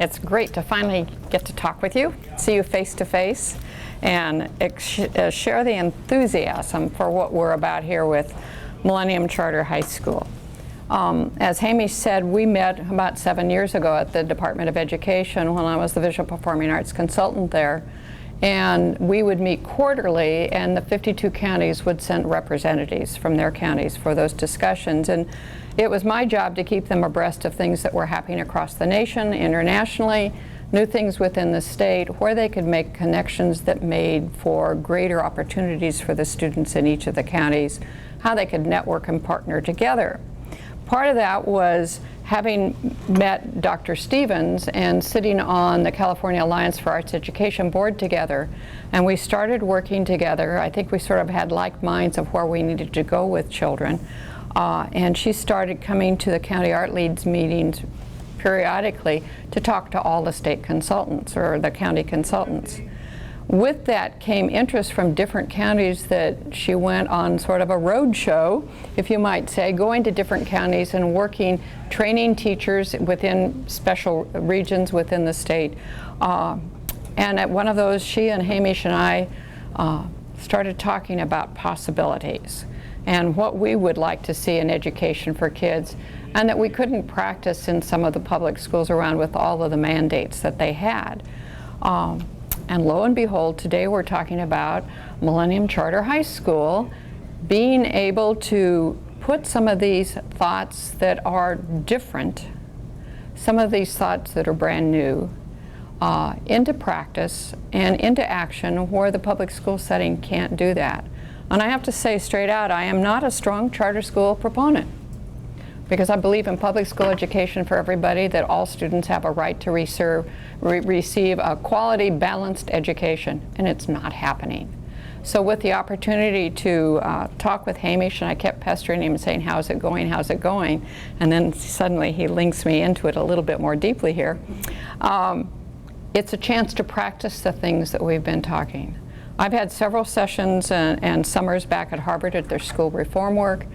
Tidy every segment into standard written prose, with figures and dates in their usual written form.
It's great to finally get to talk with you, see you face to face, and share the enthusiasm for what we're about here with Millennium Charter High School. As Hamish said, we met about 7 years ago at the Department of Education when I was the Visual Performing Arts consultant there. And we would meet quarterly, and the 52 counties would send representatives from their counties for those discussions. And it was my job to keep them abreast of things that were happening across the nation, internationally, new things within the state, where they could make connections that made for greater opportunities for the students in each of the counties, how they could network and partner together. Part of that was having met Dr. Stevens and sitting on the California Alliance for Arts Education board together, and we started working together. I think we sort of had like minds of where we needed to go with children, and she started coming to the county art leads meetings periodically to talk to all the state consultants or the county consultants. With that came interest from different counties that she went on sort of a road show, if you might say, going to different counties and working, training teachers within special regions within the state. And at one of those, she and Hamish and I started talking about possibilities and what we would like to see in education for kids, and that we couldn't practice in some of the public schools around with all of the mandates that they had. And lo and behold, today we're talking about Millennium Charter High School being able to put some of these thoughts that are different, some of these thoughts that are brand new, into practice and into action where the public school setting can't do that. And I have to say straight out, I am not a strong charter school proponent, because I believe in public school education for everybody, that all students have a right to receive a quality, balanced education, and it's not happening. So with the opportunity to talk with Hamish, and I kept pestering him and saying, how's it going, how's it going? And then suddenly he links me into it a little bit more deeply here. It's a chance to practice the things that we've been talking. I've had several sessions and summers back at Harvard at their school reform work.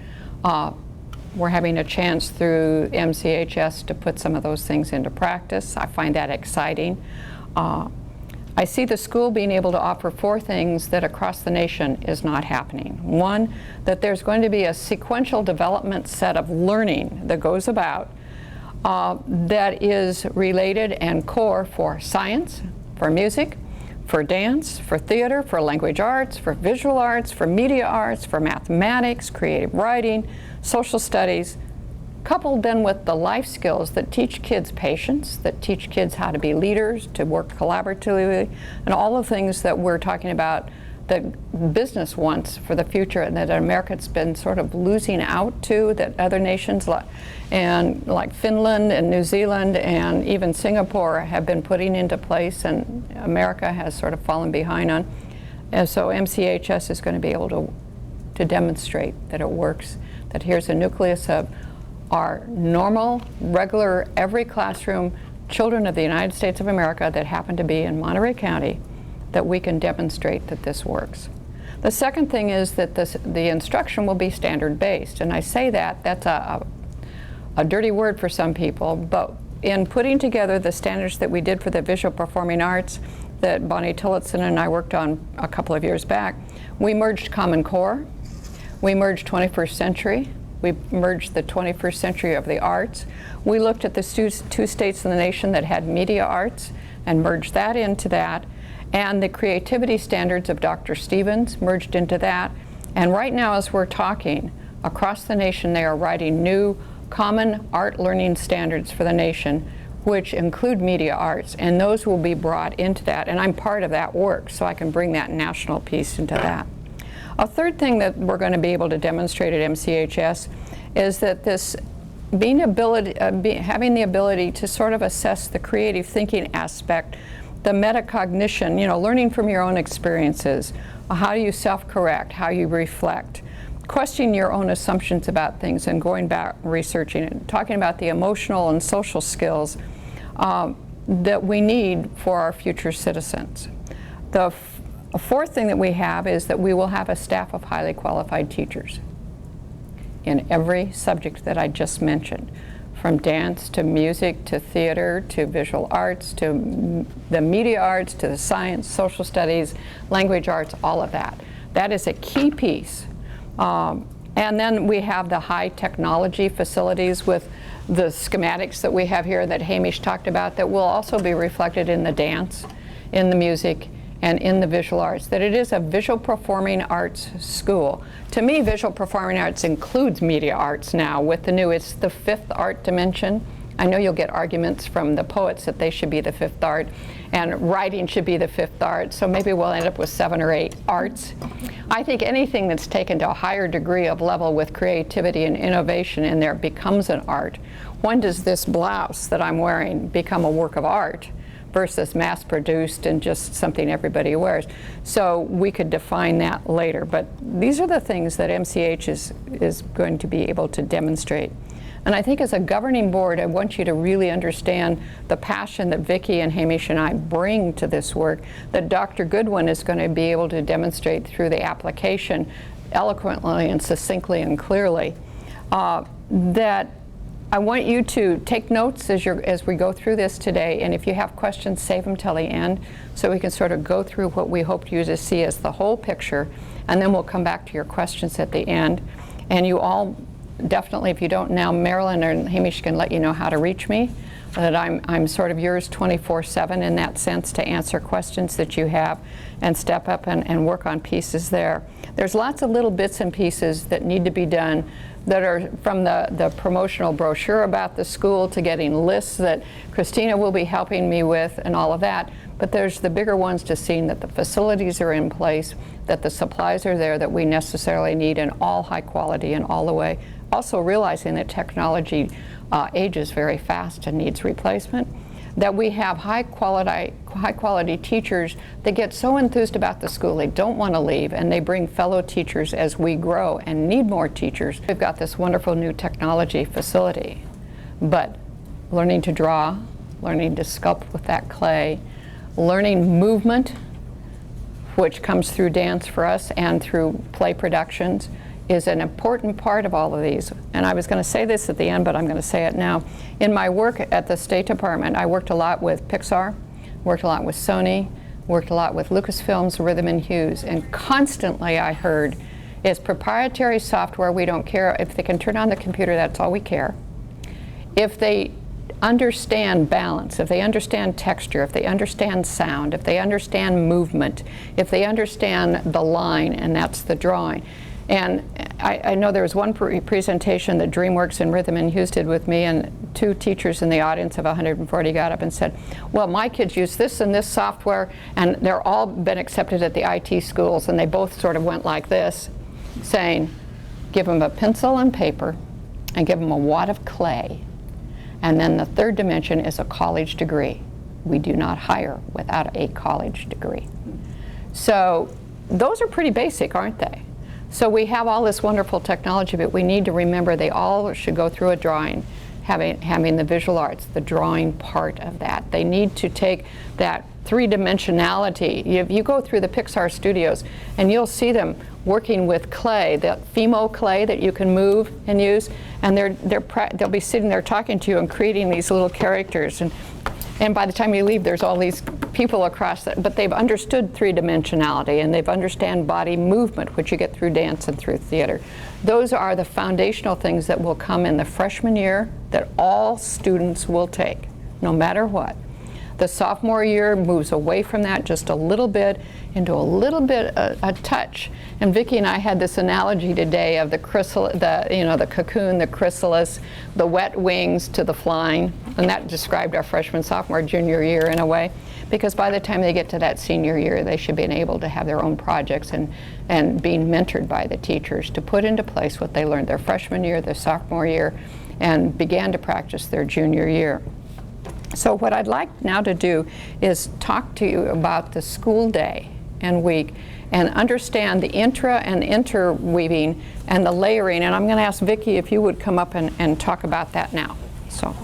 We're having a chance through MCHS to put some of those things into practice. I find that exciting. I see the school being able to offer 4 things that across the nation is not happening. One, that there's going to be a sequential development set of learning that goes about that is related and core for science, for music, for dance, for theater, for language arts, for visual arts, for media arts, for mathematics, creative writing, social studies, coupled then with the life skills that teach kids patience, that teach kids how to be leaders, to work collaboratively, and all the things that we're talking about that business wants for the future and that America's been sort of losing out to, that other nations like Finland and New Zealand and even Singapore have been putting into place, and America has sort of fallen behind on. And so MCHS is going to be able to demonstrate that it works, that here's a nucleus of our normal, regular, every classroom children of the United States of America that happen to be in Monterey County, that we can demonstrate that this works. The second thing is that the instruction will be standard-based, and I say that's a dirty word for some people, but in putting together the standards that we did for the visual performing arts that Bonnie Tillotson and I worked on a couple of years back, we merged Common Core, we merged 21st Century, we merged the 21st Century of the arts. We looked at the 2 states in the nation that had media arts and merged that into that, and the creativity standards of Dr. Stevens merged into that. And right now, as we're talking, across the nation, they are writing new common art learning standards for the nation, which include media arts, and those will be brought into that. And I'm part of that work, so I can bring that national piece into that. A third thing that we're going to be able to demonstrate at MCHS is that this having the ability to sort of assess the creative thinking aspect, the metacognition, learning from your own experiences, how you self-correct, how you reflect, questioning your own assumptions about things and going back and researching it, talking about the emotional and social skills that we need for our future citizens. The fourth thing that we have is that we will have a staff of highly qualified teachers in every subject that I just mentioned, from dance to music to theater to visual arts to the media arts to the science, social studies, language arts, all of that. That is a key piece. And then we have the high technology facilities with the schematics that we have here that Hamish talked about that will also be reflected in the dance, in the music, and in the visual arts, that it is a visual performing arts school. To me, visual performing arts includes media arts now with the new, it's the 5th art dimension. I know you'll get arguments from the poets that they should be the 5th art and writing should be the 5th art, so maybe we'll end up with 7 or 8 arts. I think anything that's taken to a higher degree of level with creativity and innovation in there becomes an art. When does this blouse that I'm wearing become a work of art versus mass-produced and just something everybody wears? So we could define that later, but these are the things that MCH is going to be able to demonstrate. And I think as a governing board, I want you to really understand the passion that Vicki and Hamish and I bring to this work, that Dr. Goodwin is going to be able to demonstrate through the application eloquently and succinctly and clearly. That I want you to take notes as we go through this today, and if you have questions, save them till the end so we can sort of go through what we hope you to see as the whole picture, and then we'll come back to your questions at the end. And you all definitely, if you don't now, Marilyn and Hamish can let you know how to reach me, that I'm sort of yours 24/7 in that sense to answer questions that you have and step up and work on pieces there. There's lots of little bits and pieces that need to be done that are from the promotional brochure about the school to getting lists that Christina will be helping me with and all of that. But there's the bigger ones to seeing that the facilities are in place, that the supplies are there that we necessarily need in all high quality and all the way. Also realizing that technology ages very fast and needs replacement. That we have high quality teachers that get so enthused about the school they don't want to leave, and they bring fellow teachers as we grow and need more teachers. We've got this wonderful new technology facility, but learning to draw, learning to sculpt with that clay, learning movement, which comes through dance for us and through play productions, is an important part of all of these. And I was going to say this at the end, but I'm going to say it now. In my work at the State Department, I worked a lot with Pixar, worked a lot with Sony, worked a lot with Lucasfilm's Rhythm and Hues, and constantly I heard, is proprietary software, we don't care. If they can turn on the computer, that's all we care. If they understand balance, if they understand texture, if they understand sound, if they understand movement, if they understand the line, and that's the drawing. And I know there was one presentation that DreamWorks and Rhythm and Hues did with me, and 2 teachers in the audience of 140 got up and said, well, my kids use this and this software, and they're all been accepted at the IT schools, and they both sort of went like this, saying, give them a pencil and paper, and give them a wad of clay, and then the 3rd dimension is a college degree. We do not hire without a college degree. So those are pretty basic, aren't they? So we have all this wonderful technology, but we need to remember they all should go through a drawing, having the visual arts, the drawing part of that. They need to take that 3-dimensionality. You go through the Pixar studios and you'll see them working with clay, that Fimo clay that you can move and use, and they'll be sitting there talking to you and creating these little characters. And by the time you leave, there's all these people across that, but they've understood 3-dimensionality and they've understand body movement, which you get through dance and through theater. Those are the foundational things that will come in the freshman year that all students will take, no matter what. The sophomore year moves away from that just a little bit into a little bit a touch. And Vicki and I had this analogy today of the cocoon, the chrysalis, the wet wings to the flying, and that described our freshman, sophomore, junior year in a way. Because by the time they get to that senior year, they should be able to have their own projects and being mentored by the teachers to put into place what they learned their freshman year, their sophomore year, and began to practice their junior year. So what I'd like now to do is talk to you about the school day and week and understand the intra and interweaving and the layering. And I'm going to ask Vicki if you would come up and talk about that now. So.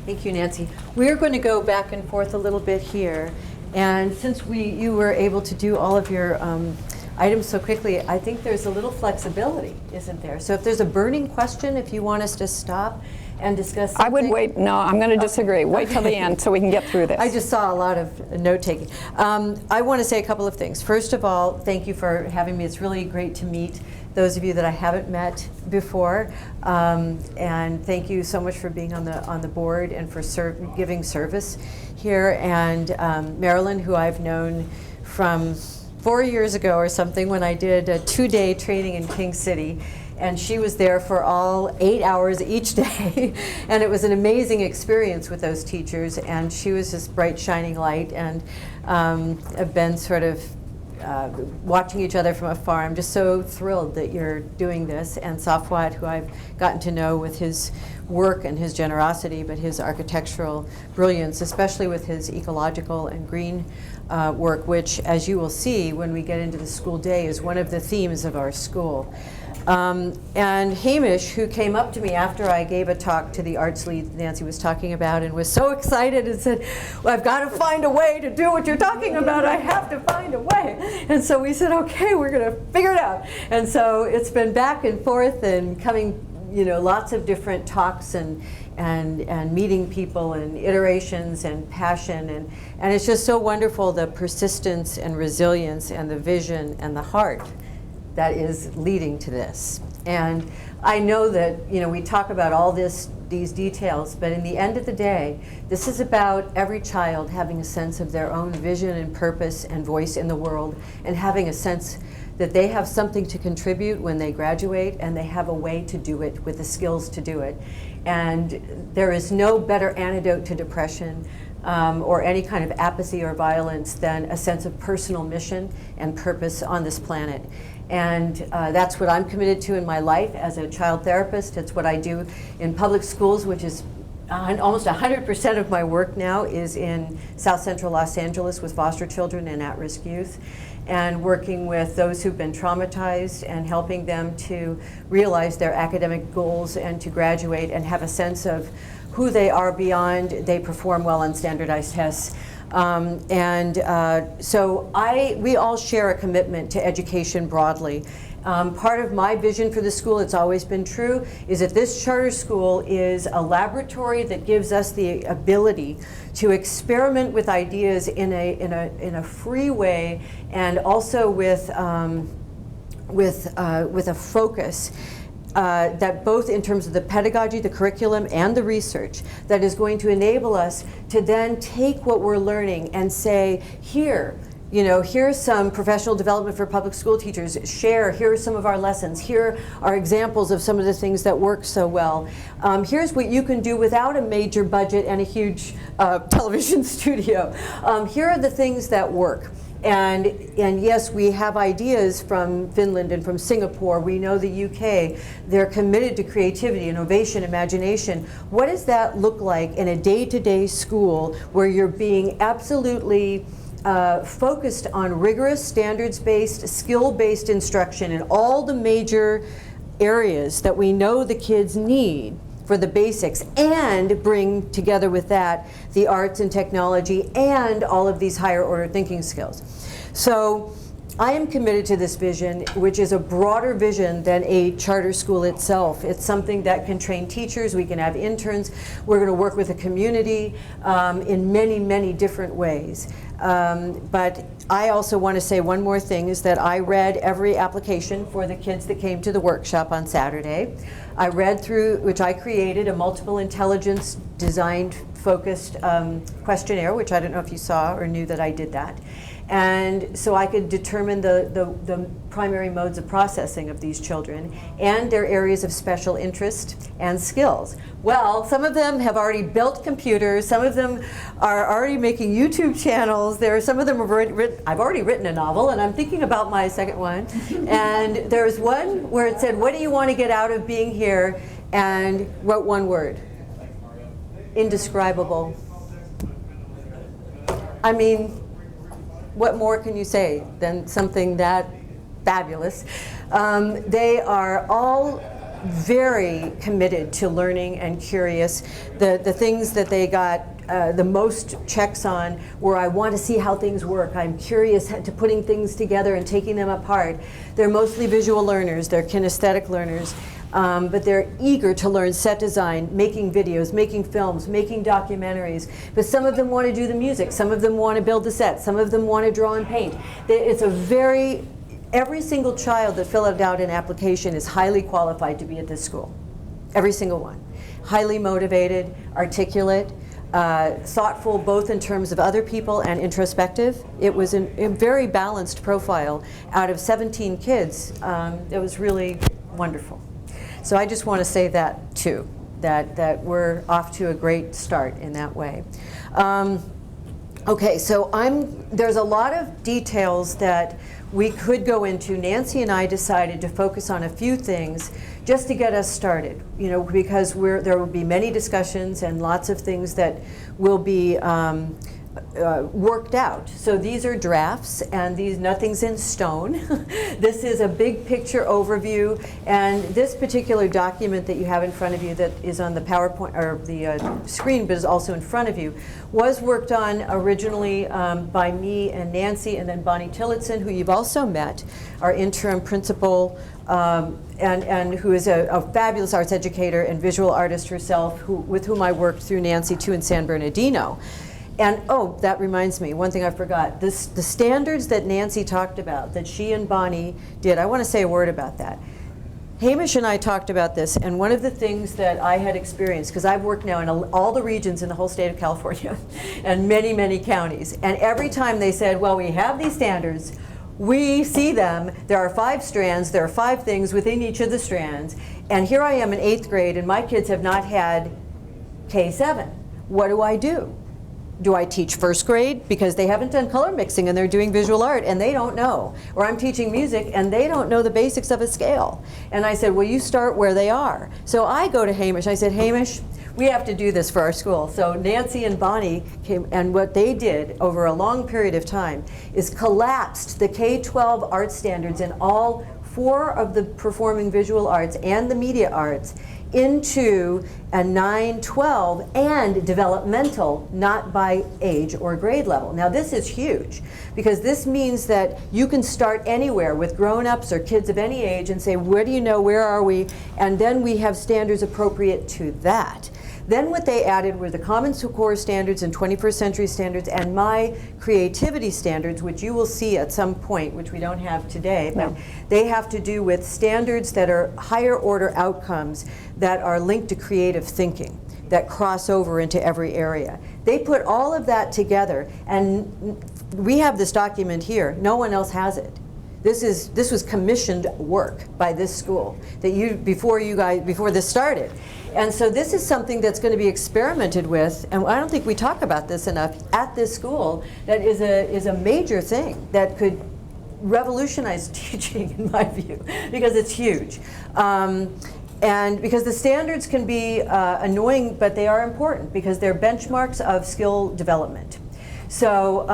Thank you, Nancy. We're going to go back and forth a little bit here. And since you were able to do all of your items so quickly, I think there's a little flexibility, isn't there? So if there's a burning question, if you want us to stop and discuss something? I would wait. No, I'm going to disagree. Wait till the end so we can get through this. I just saw a lot of note-taking. I want to say a couple of things. First of all, thank you for having me. It's really great to meet those of you that I haven't met before, and thank you so much for being on the board and for giving service here. And Marilyn, who I've known from 4 years ago or something, when I did a 2-day training in King City, and she was there for all 8 hours each day, and it was an amazing experience with those teachers. And she was this bright, shining light, and have been sort of watching each other from afar. I'm just so thrilled that you're doing this. And Safwat, who I've gotten to know with his work and his generosity, but his architectural brilliance, especially with his ecological and green work, which, as you will see when we get into the school day, is one of the themes of our school. And Hamish, who came up to me after I gave a talk to the arts lead Nancy was talking about, and was so excited and said, well, I've got to find a way to do what you're talking about. I have to find a way. And so we said, okay, we're going to figure it out. And so it's been back and forth and coming, lots of different talks and meeting people and iterations and passion. And it's just so wonderful, the persistence and resilience and the vision and the heart that is leading to this. And I know that we talk about all these details, but in the end of the day, this is about every child having a sense of their own vision and purpose and voice in the world, and having a sense that they have something to contribute when they graduate, and they have a way to do it with the skills to do it. And there is no better antidote to depression or any kind of apathy or violence than a sense of personal mission and purpose on this planet. And that's what I'm committed to in my life as a child therapist. It's what I do in public schools, which is almost 100% of my work now is in South Central Los Angeles with foster children and at-risk youth, and working with those who've been traumatized and helping them to realize their academic goals and to graduate and have a sense of who they are beyond they perform well on standardized tests. So we all share a commitment to education broadly. Part of my vision for the school, it's always been true, is that this charter school is a laboratory that gives us the ability to experiment with ideas in a free way, and also with a focus. That both in terms of the pedagogy, the curriculum, and the research, that is going to enable us to then take what we're learning and say, here's some professional development for public school teachers. Here are some of our lessons. Here are examples of some of the things that work so well. Here's what you can do without a major budget and a huge television studio. Here are the things that work. And yes, we have ideas from Finland and from Singapore. We know the UK. They're committed to creativity, innovation, imagination. What does that look like in a day-to-day school where you're being absolutely focused on rigorous, standards-based, skill-based instruction in all the major areas that we know the kids need for the basics, and bring together with that the arts and technology and all of these higher order thinking skills. So I am committed to this vision, which is a broader vision than a charter school itself. It's something that can train teachers, we can have interns, we're going to work with the community in many, many different ways. But I also want to say one more thing, is that I read every application for the kids that came to the workshop on Saturday. I read through, which I created, a multiple intelligence designed focused questionnaire, which I don't know if you saw or knew that I did that. And so I could determine the primary modes of processing of these children and their areas of special interest and skills. Well, some of them have already built computers, some of them are already making YouTube channels, some of them have I've already written a novel, and I'm thinking about my second one. And there's one where it said, what do you want to get out of being here? And wrote one word: indescribable. I mean, what more can you say than something that fabulous? They are all very committed to learning and curious. The things that they got the most checks on were, I want to see how things work. I'm curious to putting things together and taking them apart. They're mostly visual learners. They're kinesthetic learners. but they're eager to learn set design, making videos, making films, making documentaries. But some of them want to do the music, some of them want to build the set, some of them want to draw and paint. It's a every single child that filled out an application is highly qualified to be at this school. Every single one. Highly motivated, articulate, thoughtful both in terms of other people and introspective. It was a very balanced profile out of 17 kids. It was really wonderful. So I just want to say that too, that we're off to a great start in that way. Okay, so there's a lot of details that we could go into. Nancy and I decided to focus on a few things just to get us started, because there will be many discussions and lots of things that will be worked out. So these are drafts, and nothing's in stone. This is a big picture overview, and this particular document that you have in front of you that is on the PowerPoint or the screen, but is also in front of you, was worked on originally by me and Nancy, and then Bonnie Tillotson, who you've also met, our interim principal, and who is a fabulous arts educator and visual artist herself, with whom I worked through Nancy too in San Bernardino. And oh, that reminds me, one thing I forgot. The standards that Nancy talked about, that she and Bonnie did, I want to say a word about that. Hamish and I talked about this, and one of the things that I had experienced, because I've worked now in all the regions in the whole state of California, and many, many counties, and every time they said, well, we have these standards, we see them, there are 5 strands, there are 5 things within each of the strands, and here I am in 8th grade, and my kids have not had K7. What do? Do I teach 1st grade because they haven't done color mixing and they're doing visual art and they don't know? Or I'm teaching music and they don't know the basics of a scale. And I said, well, you start where they are. So I go to Hamish. I said, Hamish, we have to do this for our school. So Nancy and Bonnie came, and what they did over a long period of time is collapsed the K-12 art standards in all 4 of the performing visual arts and the media arts into a 9-12 and developmental, not by age or grade level. Now this is huge, because this means that you can start anywhere with grown-ups or kids of any age and say, where do you know, where are we? And then we have standards appropriate to that. Then what they added were the Common Core standards and 21st century standards and my creativity standards, which you will see at some point, which we don't have today, but they have to do with standards that are higher order outcomes that are linked to creative thinking, that cross over into every area. They put all of that together, and we have this document here. No one else has it. This was commissioned work by this school that before this started. And so this is something that's going to be experimented with, and I don't think we talk about this enough at this school. That is a major thing that could revolutionize teaching, in my view, because it's huge. And because the standards can be annoying, but they are important because they're benchmarks of skill development. So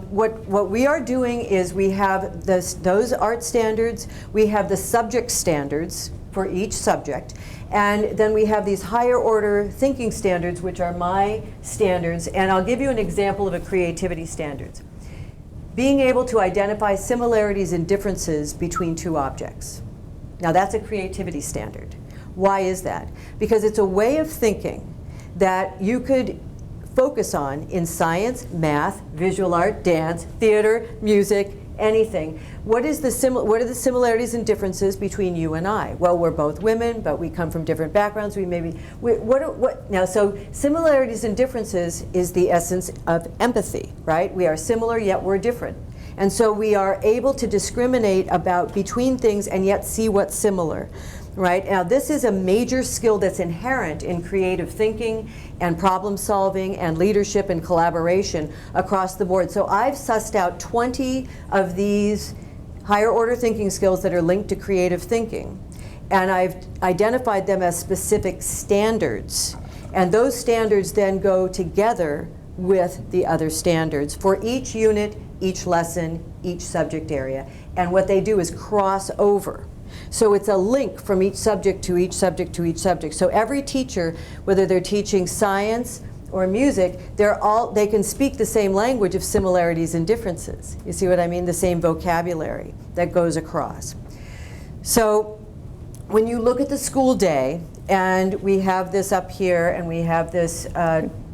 what we are doing is we have those art standards, we have the subject standards for each subject, and then we have these higher order thinking standards, which are my standards, and I'll give you an example of a creativity standards. Being able to identify similarities and differences between 2 objects. Now that's a creativity standard. Why is that? Because it's a way of thinking that you could focus on in science, math, visual art, dance, theater, music, anything. What are the similarities and differences between you and I? Well, we're both women, but we come from different backgrounds. So similarities and differences is the essence of empathy, right? We are similar, yet we're different. And so we are able to discriminate between things and yet see what's similar. Right? Now this is a major skill that's inherent in creative thinking and problem solving and leadership and collaboration across the board. So I've sussed out 20 of these higher order thinking skills that are linked to creative thinking. And I've identified them as specific standards. And those standards then go together with the other standards for each unit, each lesson, each subject area. And what they do is cross over. So it's a link from each subject to each subject to each subject. So every teacher, whether they're teaching science or music, they can speak the same language of similarities and differences. You see what I mean? The same vocabulary that goes across. So when you look at the school day, and we have this up here, and we have this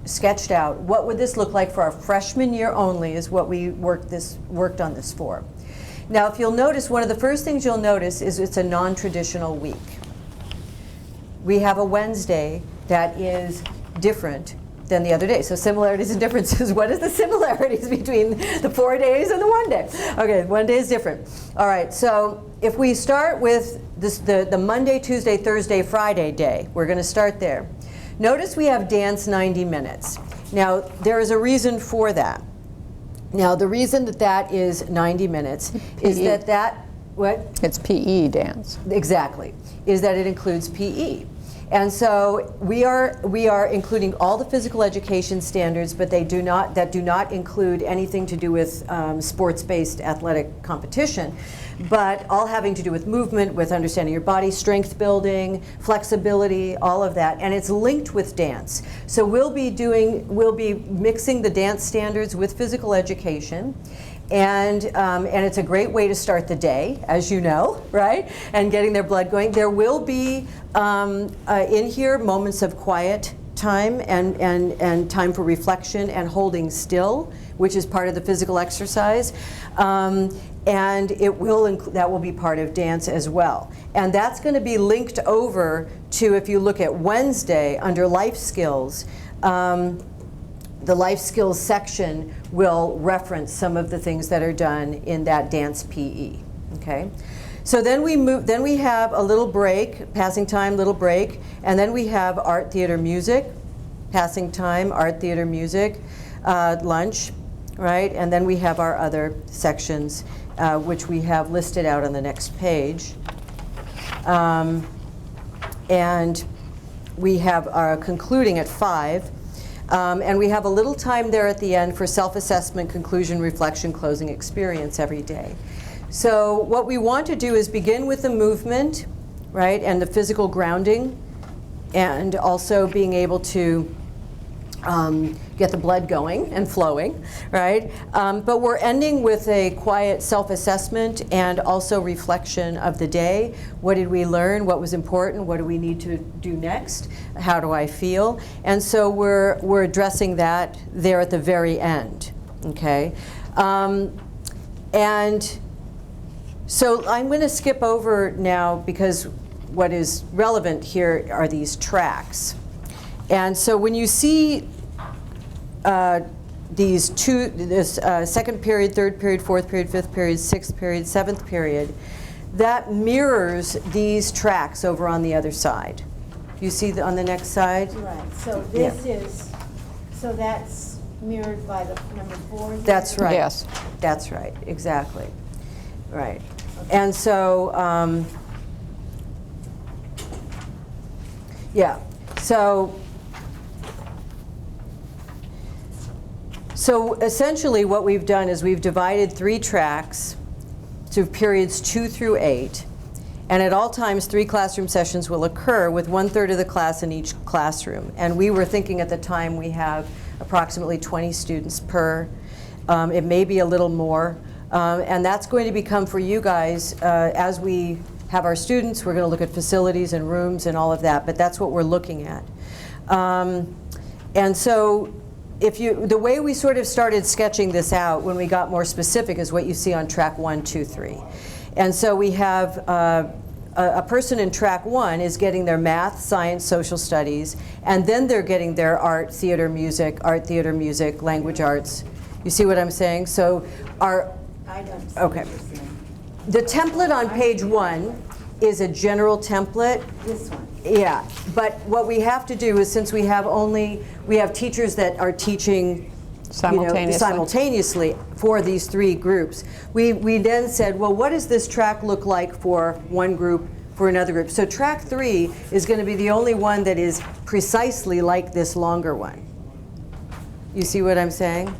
sketched out, what would this look like for our freshman year only is what we worked on this for. Now, if you'll notice, one of the first things you'll notice is it's a non-traditional week. We have a Wednesday that is different than the other day. So similarities and differences. What is the similarities between the 4 days and the 1 day? Okay, 1 day is different. All right, so if we start with this, the Monday, Tuesday, Thursday, Friday day, we're going to start there. Notice we have dance 90 minutes. Now, there is a reason for that. Now, the reason that that is 90 minutes is that, what? It's PE dance. Exactly, is that it includes PE. And so we are including all the physical education standards, but that do not include anything to do with sports-based athletic competition, but all having to do with movement, with understanding your body, strength building, flexibility, all of that, and it's linked with dance. So we'll be mixing the dance standards with physical education. And it's a great way to start the day, as you know, right? And getting their blood going. There will be in here moments of quiet time and time for reflection and holding still, which is part of the physical exercise. And that will be part of dance as well. And that's going to be linked over to, if you look at Wednesday under life skills, the life skills section will reference some of the things that are done in that dance PE. Okay, so then we have a little break, passing time, little break, and then we have art, theater, music, passing time, art, theater, music, lunch, right, and then we have our other sections, which we have listed out on the next page, and we have our concluding at 5. And we have a little time there at the end for self-assessment, conclusion, reflection, closing experience every day. So what we want to do is begin with the movement, right, and the physical grounding, and also being able to get the blood going and flowing, right? But we're ending with a quiet self-assessment and also reflection of the day. What did we learn? What was important? What do we need to do next? How do I feel? And so we're addressing that there at the very end, okay? And so I'm going to skip over now because what is relevant here are these tracks. And so when you see this second period, third period, fourth period, fifth period, sixth period, seventh period, that mirrors these tracks over on the other side. You see on the next side? Right, so this is, so that's mirrored by the number 4? That's right. Yes. That's right, exactly. Right. Okay. And so, yeah, So essentially what we've done is we've divided 3 tracks to periods 2 through 8, and at all times 3 classroom sessions will occur with 1/3 of the class in each classroom. And we were thinking at the time we have approximately 20 students per. It may be a little more. And that's going to become for you guys, as we have our students, we're going to look at facilities and rooms and all of that, but that's what we're looking at. And so the way we sort of started sketching this out when we got more specific is what you see on track 1, 2, 3. And so we have a person in track 1 is getting their math, science, social studies, and then they're getting their art, theater, music, language arts. You see what I'm saying? So I don't see okay. what you're saying. The template on page 1 is a general template. This one. Yeah, but what we have to do is, since we have teachers that are teaching simultaneously for these 3 groups, we then said, well, what does this track look like for one group, for another group? So track 3 is going to be the only one that is precisely like this longer one. You see what I'm saying?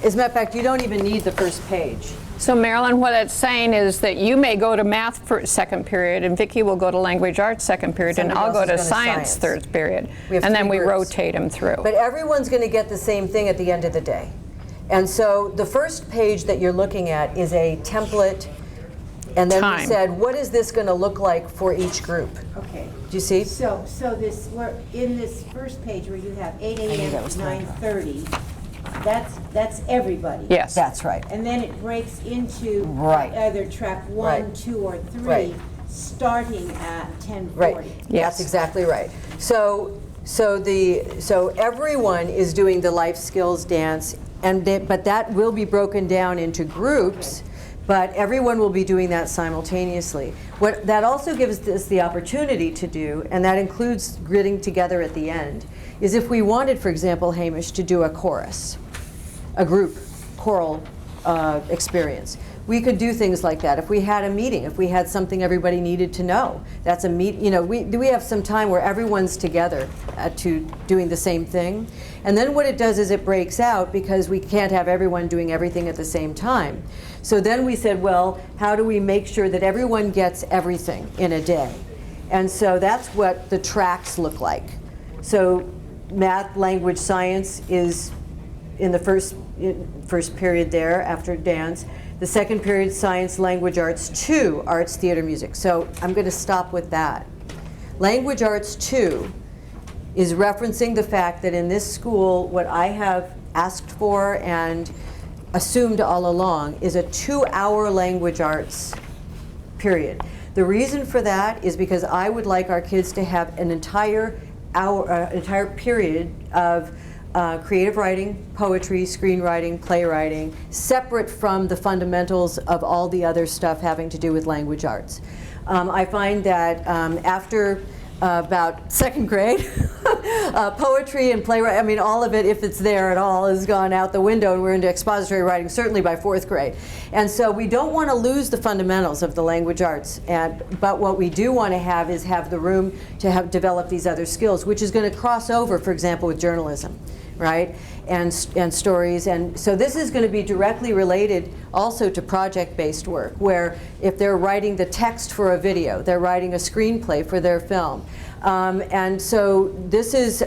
As a matter of fact, you don't even need the first page. So Marilyn, what it's saying is that you may go to math for second period, and Vicki will go to language arts second period, and I'll go to science third period. And then we rotate them through. But everyone's going to get the same thing at the end of the day. And so the first page that you're looking at is a template And then we time. said, what is this going to look like for each group? Okay. Do you see? So this, we're in this first page where you have 8 a.m. that to was 9:30, that's everybody. Yes. That's right. And then it breaks into Right. either track 1, Right. 2, or 3, Right. starting at 10:40. Right. Yes. That's exactly right. So everyone is doing the life skills dance, but that will be broken down into groups. But everyone will be doing that simultaneously. What that also gives us the opportunity to do, and that includes gritting together at the end, is if we wanted, for example, Hamish, to do a chorus, a group choral experience. We could do things like that. If we had a meeting, if we had something everybody needed to know, that's a meet. You know, we have some time where everyone's together to doing the same thing, and then what it does is it breaks out because we can't have everyone doing everything at the same time. So then we said, well, how do we make sure that everyone gets everything in a day? And so that's what the tracks look like. So math, language, science is in the first period there after dance. The second period, science, language, arts 2, arts, theater, music. So I'm going to stop with that. Language arts 2 is referencing the fact that in this school, what I have asked for and assumed all along is a 2-hour language arts period. The reason for that is because I would like our kids to have an entire period of creative writing, poetry, screenwriting, playwriting, separate from the fundamentals of all the other stuff having to do with language arts. I find that after about second grade, poetry and playwriting, I mean, all of it, if it's there at all, has gone out the window, and we're into expository writing, certainly by 4th grade. And so we don't want to lose the fundamentals of the language arts, but what we do want to have is have the room to develop these other skills, which is going to cross over, for example, with journalism, right? And stories. And so this is going to be directly related also to project-based work, where if they're writing the text for a video, they're writing a screenplay for their film. And so this is,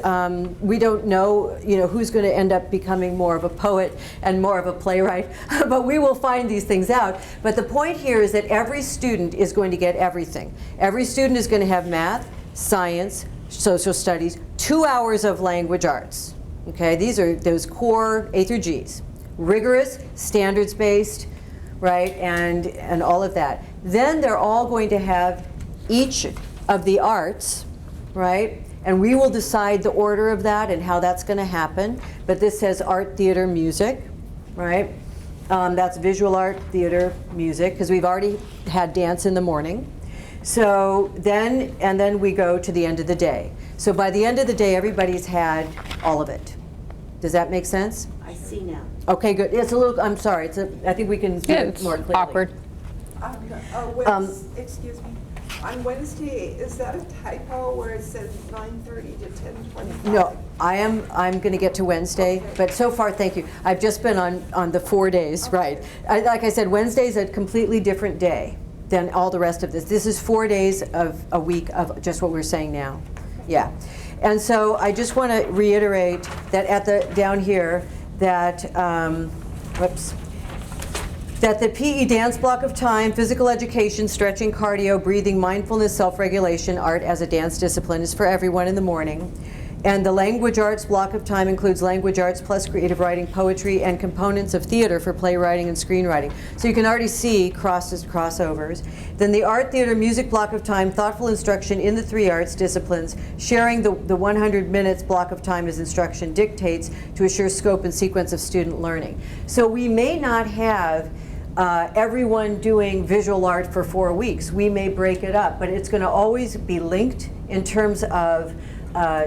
we don't know, who's going to end up becoming more of a poet and more of a playwright, but we will find these things out. But the point here is that every student is going to get everything. Every student is going to have math, science, social studies, 2 hours of language arts. Okay, these are those core A through Gs, rigorous, standards-based, right, and all of that. Then they're all going to have each of the arts, right, and we will decide the order of that and how that's going to happen. But this says art, theater, music, right? That's visual art, theater, music, because we've already had dance in the morning. So then we go to the end of the day. So by the end of the day, everybody's had all of it. Does that make sense? I see now. Okay, good. It's a little, I'm sorry, I think we can do it It's more clearly. awkward. Excuse me. On Wednesday, is that a typo where it says 9:30 to 10:25? No, I'm going to get to Wednesday, Okay. but so far, thank you. I've just been on the 4 days, right. Like I said, Wednesday's a completely different day than all the rest of this. This is 4 days of a week of just what we're saying now. Yeah. And so I just want to reiterate that down here that, that the PE dance block of time, physical education, stretching, cardio, breathing, mindfulness, self-regulation, art as a dance discipline is for everyone in the morning. And the language arts block of time includes language arts plus creative writing, poetry, and components of theater for playwriting and screenwriting. So you can already see crossovers. Then the art, theater, music block of time, thoughtful instruction in the 3 arts disciplines, sharing the 100 minutes block of time as instruction dictates to assure scope and sequence of student learning. So we may not have everyone doing visual art for 4 weeks. We may break it up, but it's going to always be linked in terms of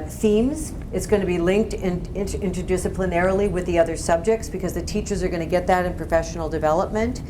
themes. It's going to be linked interdisciplinarily with the other subjects because the teachers are going to get that in professional development.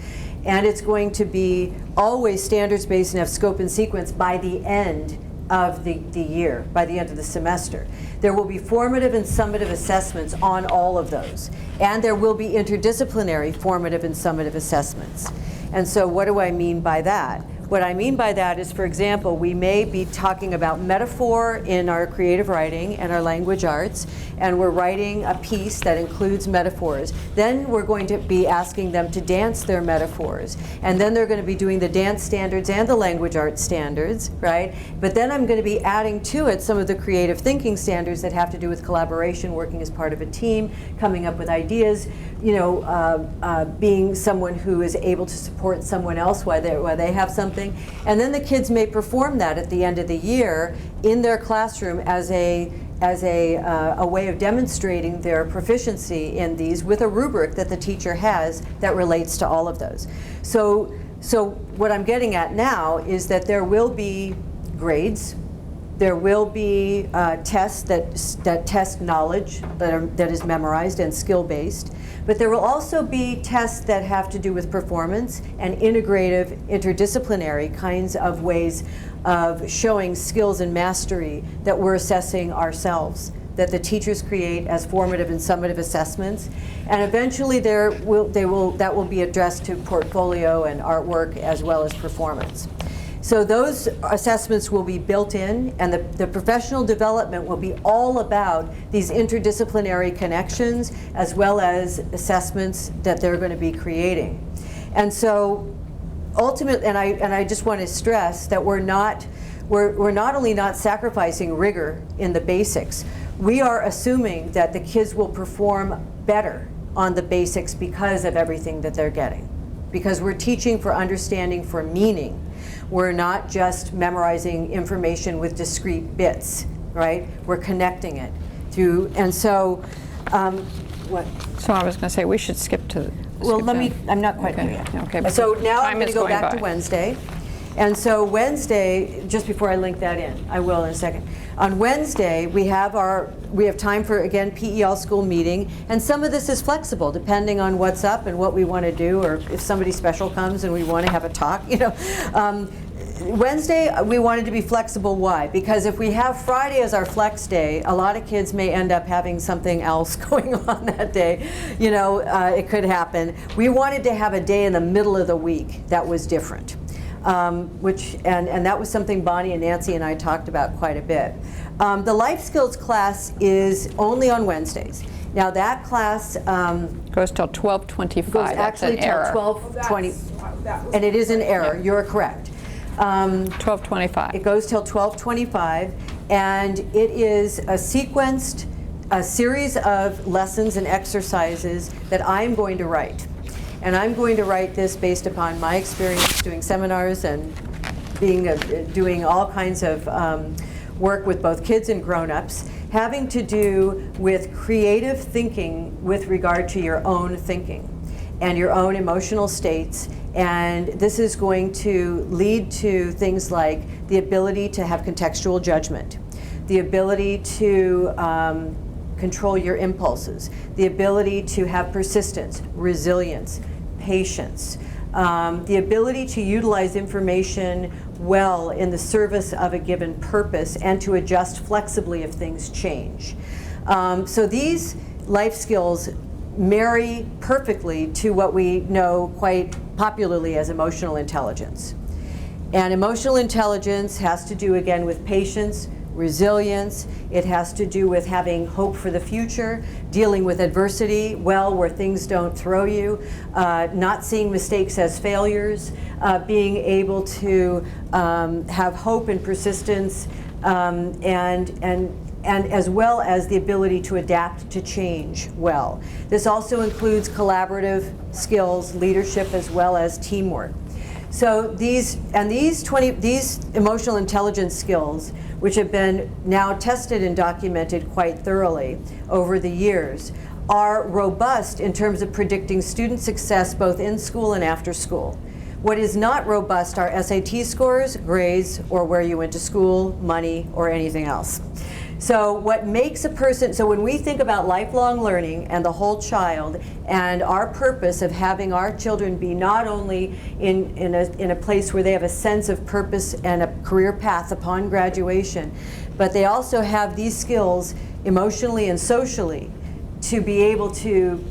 And it's going to be always standards-based and have scope and sequence by the end of the year, by the end of the semester. There will be formative and summative assessments on all of those. And there will be interdisciplinary formative and summative assessments. And so what do I mean by that? What I mean by that is, for example, we may be talking about metaphor in our creative writing and our language arts, and we're writing a piece that includes metaphors. Then we're going to be asking them to dance their metaphors. And then they're going to be doing the dance standards and the language arts standards, right? But then I'm going to be adding to it some of the creative thinking standards that have to do with collaboration, working as part of a team, coming up with ideas, you know, being someone who is able to support someone else while they have something. And then the kids may perform that at the end of the year in their classroom as a way of demonstrating their proficiency in these with a rubric that the teacher has that relates to all of those. So what I'm getting at now is that there will be grades. There will be tests that test knowledge that is memorized and skill-based. But there will also be tests that have to do with performance and integrative, interdisciplinary kinds of ways of showing skills and mastery that we're assessing ourselves, that the teachers create as formative and summative assessments. And eventually that will be addressed to portfolio and artwork as well as performance. So those assessments will be built in, and the professional development will be all about these interdisciplinary connections as well as assessments that they're going to be creating. And so ultimately, and I just want to stress that we're not only not sacrificing rigor in the basics, we are assuming that the kids will perform better on the basics because of everything that they're getting. Because we're teaching for understanding, for meaning. We're not just memorizing information with discrete bits, right? We're connecting it through, and so, what? So I was going to say we should skip to. Well, I'm not quite there yet. Okay. So now I'm Time going to is go going back to by. Wednesday. And so Wednesday, just before I link that in, I will in a second. On Wednesday, we have time for, again, PE all-school meeting, and some of this is flexible depending on what's up and what we want to do, or if somebody special comes and we want to have a talk, you know. Wednesday, we wanted to be flexible. Why? Because if we have Friday as our flex day, a lot of kids may end up having something else going on that day. You know, it could happen. We wanted to have a day in the middle of the week that was different. And that was something Bonnie and Nancy and I talked about quite a bit. The life skills class is only on Wednesdays. Now that class Goes till 12:25. goes That's actually an till error. 12:20, and it is an error. You're correct. 12:25. It goes till 12:25, and it is a series of lessons and exercises that I'm going to write. And I'm going to write this based upon my experience doing seminars and doing all kinds of work with both kids and grown-ups, having to do with creative thinking with regard to your own thinking and your own emotional states. And this is going to lead to things like the ability to have contextual judgment, the ability to control your impulses, the ability to have persistence, resilience, patience, the ability to utilize information well in the service of a given purpose and to adjust flexibly if things change. So these life skills marry perfectly to what we know quite popularly as emotional intelligence. And emotional intelligence has to do, again, with patience, resilience. It has to do with having hope for the future, dealing with adversity well where things don't throw you, not seeing mistakes as failures, being able to have hope and persistence, and as well as the ability to adapt to change well. This also includes collaborative skills, leadership, as well as teamwork. So these emotional intelligence skills, which have been now tested and documented quite thoroughly over the years, are robust in terms of predicting student success both in school and after school. What is not robust are SAT scores, grades, or where you went to school, money, or anything else. So what makes a person, so when we think about lifelong learning and the whole child and our purpose of having our children be not only in a place where they have a sense of purpose and a career path upon graduation, but they also have these skills emotionally and socially to be able to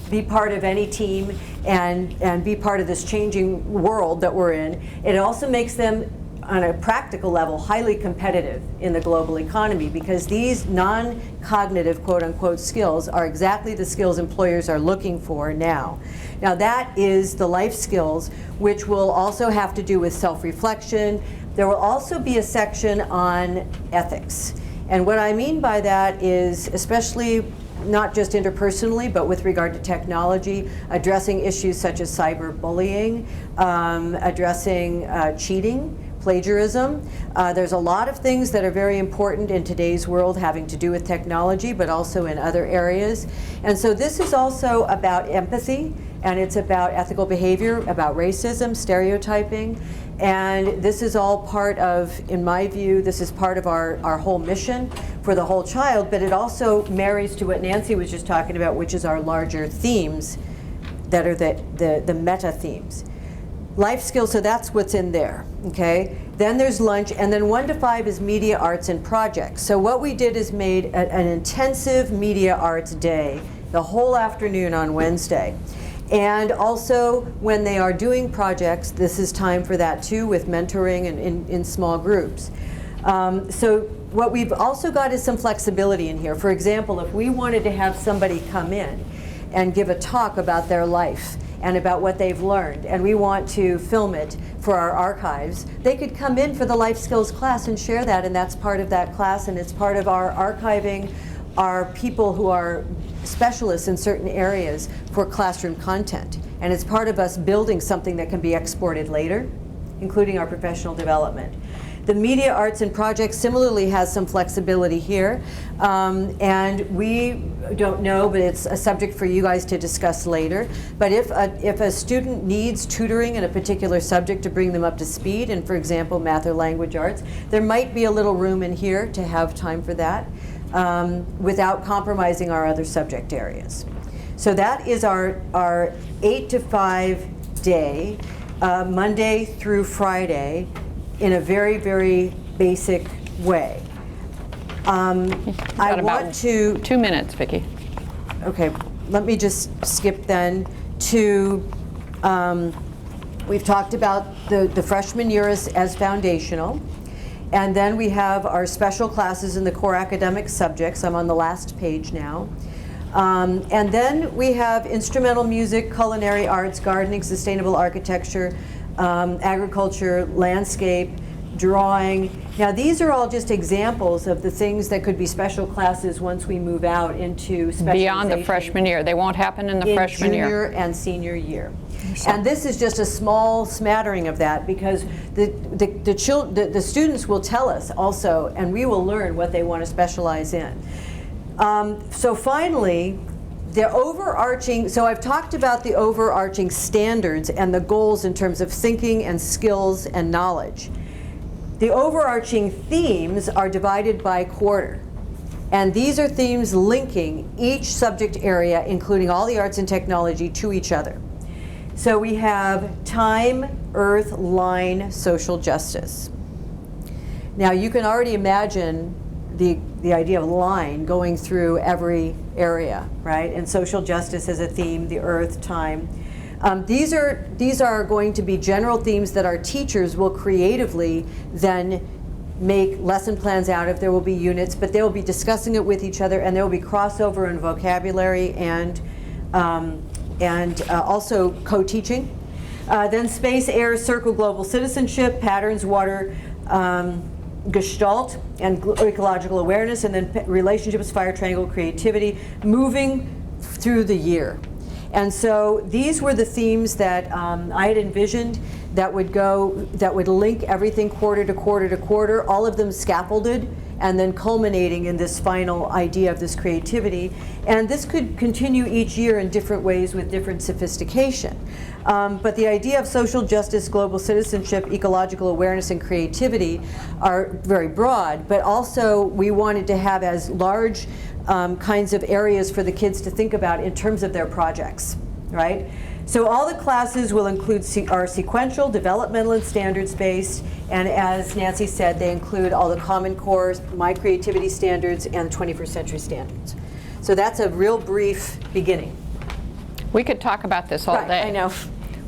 be part of any team and be part of this changing world that we're in. It also makes them, on a practical level, highly competitive in the global economy, because these non-cognitive, quote unquote, skills are exactly the skills employers are looking for now. Now that is the life skills, which will also have to do with self-reflection. There will also be a section on ethics. And what I mean by that is, especially not just interpersonally, but with regard to technology, addressing issues such as cyberbullying, addressing cheating, plagiarism. There's a lot of things that are very important in today's world having to do with technology, but also in other areas. And so this is also about empathy, and it's about ethical behavior, about racism, stereotyping. And this is all part of, in my view, this is part of our whole mission for the whole child, but it also marries to what Nancy was just talking about, which is our larger themes that are the meta themes. Life skills, so that's what's in there, okay? Then there's lunch, and then 1 to 5 is media arts and projects. So what we did is made an intensive media arts day, the whole afternoon on Wednesday. And also, when they are doing projects, this is time for that too, with mentoring and in small groups. So what we've also got is some flexibility in here. For example, if we wanted to have somebody come in and give a talk about their life and about what they've learned, and we want to film it for our archives, they could come in for the life skills class and share that, and that's part of that class, and it's part of our archiving our people who are specialists in certain areas for classroom content. And it's part of us building something that can be exported later, including our professional development. The media arts and projects similarly has some flexibility here. And we don't know, but it's a subject for you guys to discuss later. But if a student needs tutoring in a particular subject to bring them up to speed, and for example, math or language arts, there might be a little room in here to have time for that without compromising our other subject areas. So that is our 8 to 5 day, Monday through Friday, in a very, very basic way. I want to... 2 minutes, Vicki. Okay, let me just skip then to, we've talked about the freshman year as foundational, and then we have our special classes in the core academic subjects. I'm on the last page now. And then we have instrumental music, culinary arts, gardening, sustainable architecture, agriculture, landscape, drawing. Now these are all just examples of the things that could be special classes once we move out into specialization. Beyond the freshman year. They won't happen in the freshman year. Junior and senior year. And this is just a small smattering of that, because the students will tell us also, and we will learn what they want to specialize in. So finally, the overarching, so I've talked about the overarching standards and the goals in terms of thinking and skills and knowledge. The overarching themes are divided by quarter. And these are themes linking each subject area, including all the arts and technology, to each other. So we have time, earth, line, social justice. Now you can already imagine the idea of line going through every area, right? And social justice as a theme, the earth, time. These are going to be general themes that our teachers will creatively then make lesson plans out of. There will be units, but they will be discussing it with each other, and there will be crossover in vocabulary and also co-teaching. Then space, air, circle, global citizenship, patterns, water, gestalt, and ecological awareness, and then relationships, fire triangle, creativity, moving through the year. And so these were the themes that I had envisioned that would link everything quarter to quarter to quarter, all of them scaffolded, and then culminating in this final idea of this creativity. And this could continue each year in different ways with different sophistication. But the idea of social justice, global citizenship, ecological awareness, and creativity are very broad, but also we wanted to have as large kinds of areas for the kids to think about in terms of their projects, right? So all the classes will include are sequential, developmental, and standards-based, and as Nancy said, they include all the Common Core, My Creativity Standards, and 21st Century Standards. So that's a real brief beginning. We could talk about this all Right, day. I know.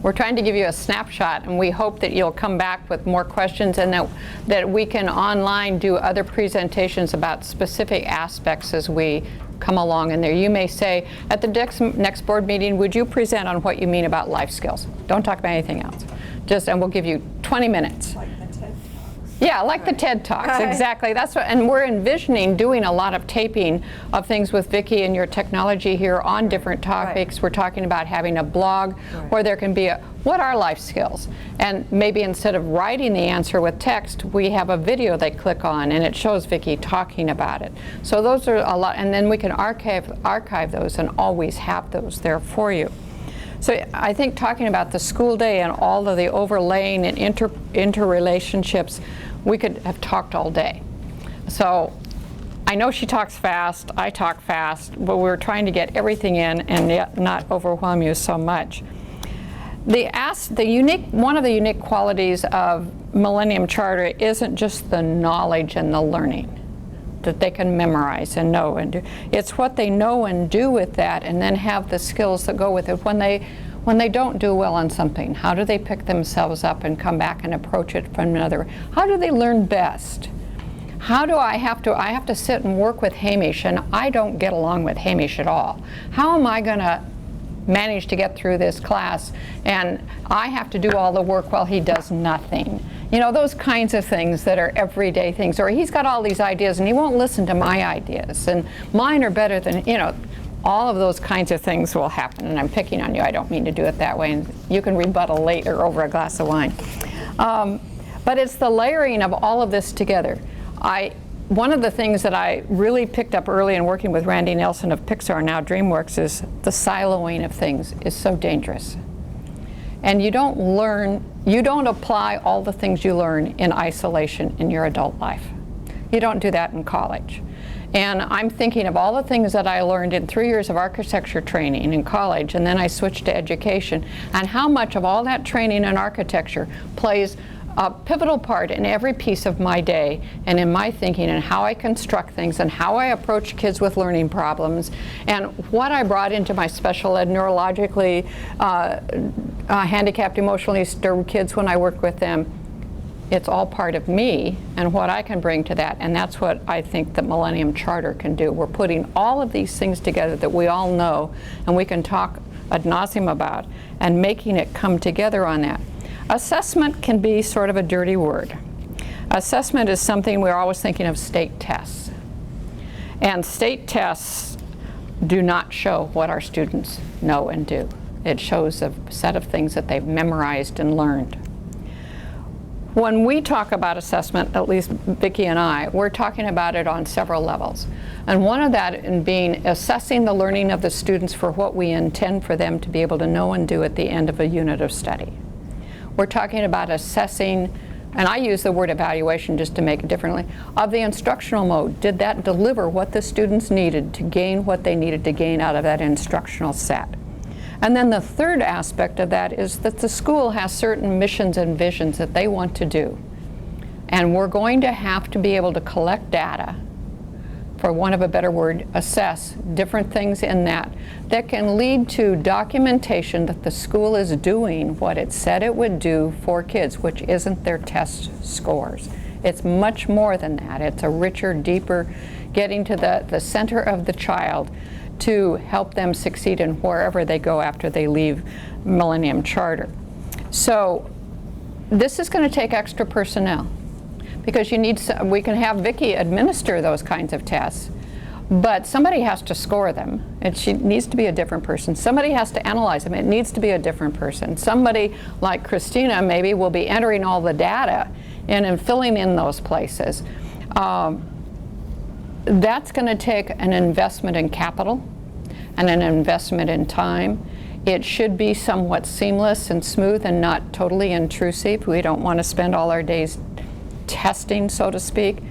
We're trying to give you a snapshot, and we hope that you'll come back with more questions, and that we can online do other presentations about specific aspects as we come along in there. You may say, at the next board meeting, would you present on what you mean about life skills? Don't talk about anything else. And we'll give you 20 minutes. Like the TED Talks. Yeah, like the TED Talks, Right. exactly. That's what, and we're envisioning doing a lot of taping of things with Vicki and your technology here on different topics. Right. We're talking about having a blog Right. where there can be what are life skills? And maybe instead of writing the answer with text, we have a video they click on and it shows Vicki talking about it. So those are a lot, and then we can archive those and always have those there for you. So I think talking about the school day and all of the overlaying and interrelationships, we could have talked all day. So I know she talks fast, I talk fast, but we're trying to get everything in and yet not overwhelm you so much. One of the unique qualities of Millennium Charter isn't just the knowledge and the learning that they can memorize and know and do. It's what they know and do with that, and then have the skills that go with it. When they don't do well on something, how do they pick themselves up and come back and approach it from another? How do they learn best? How do I have to sit and work with Hamish, and I don't get along with Hamish at all. How am I going to manage to get through this class, and I have to do all the work while he does nothing? You know, those kinds of things that are everyday things. Or he's got all these ideas and he won't listen to my ideas, and mine are better than, you know, all of those kinds of things will happen. And I'm picking on you, I don't mean to do it that way, and you can rebuttal later over a glass of wine. But it's the layering of all of this together. One of the things that I really picked up early in working with Randy Nelson of Pixar, now DreamWorks, is the siloing of things is so dangerous. And you don't apply all the things you learn in isolation in your adult life. You don't do that in college. And I'm thinking of all the things that I learned in 3 years of architecture training in college, and then I switched to education, and how much of all that training in architecture plays a pivotal part in every piece of my day and in my thinking and how I construct things and how I approach kids with learning problems and what I brought into my special ed neurologically handicapped, emotionally disturbed kids when I work with them. It's all part of me and what I can bring to that, and that's what I think the Millennium Charter can do. We're putting all of these things together that we all know and we can talk ad nauseum about, and making it come together on that. Assessment can be sort of a dirty word. Assessment is something we're always thinking of state tests. And state tests do not show what our students know and do. It shows a set of things that they've memorized and learned. When we talk about assessment, at least Vicki and I, we're talking about it on several levels. And one of that in being assessing the learning of the students for what we intend for them to be able to know and do at the end of a unit of study. We're talking about assessing, and I use the word evaluation just to make it differently, of the instructional mode. Did that deliver what the students needed to gain what they needed to gain out of that instructional set? And then the third aspect of that is that the school has certain missions and visions that they want to do. And we're going to have to be able to collect data, for want of a better word, assess different things in that can lead to documentation that the school is doing what it said it would do for kids, which isn't their test scores. It's much more than that. It's a richer, deeper, getting to the center of the child to help them succeed in wherever they go after they leave Millennium Charter. So this is going to take extra personnel, because we can have Vicki administer those kinds of tests, but somebody has to score them, and she needs to be a different person. Somebody has to analyze them. It needs to be a different person. Somebody like Christina maybe will be entering all the data and filling in those places. That's going to take an investment in capital and an investment in time. It should be somewhat seamless and smooth and not totally intrusive. We don't want to spend all our days testing, so to speak.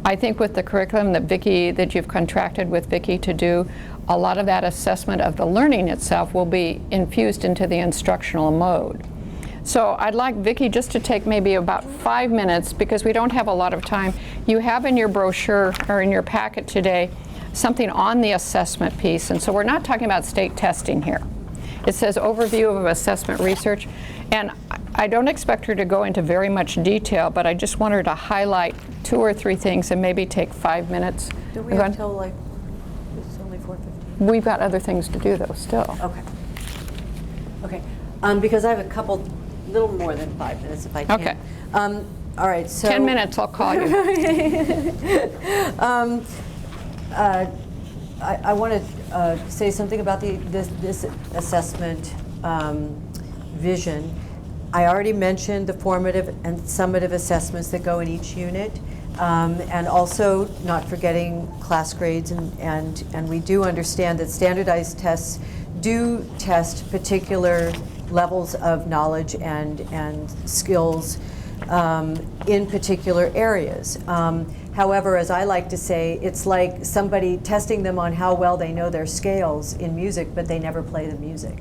I think with the curriculum that you've contracted with Vicki to do, a lot of that assessment of the learning itself will be infused into the instructional mode. So I'd like Vicki just to take maybe about 5 minutes, because we don't have a lot of time. You have in your brochure or in your packet today something on the assessment piece, and so we're not talking about state testing here. It says overview of assessment research. And I don't expect her to go into very much detail, but I just want her to highlight 2 or 3 things and maybe take 5 minutes. Do we have until like, it's only 4:15? We've got other things to do though, still. Okay. Okay, because I have a couple, little more than 5 minutes if I can. Okay. All right, so. 10 minutes, I'll call you. I want to say something about this assessment vision. I already mentioned the formative and summative assessments that go in each unit, and also not forgetting class grades, and we do understand that standardized tests do test particular levels of knowledge and skills in particular areas. However, as I like to say, it's like somebody testing them on how well they know their scales in music, but they never play the music.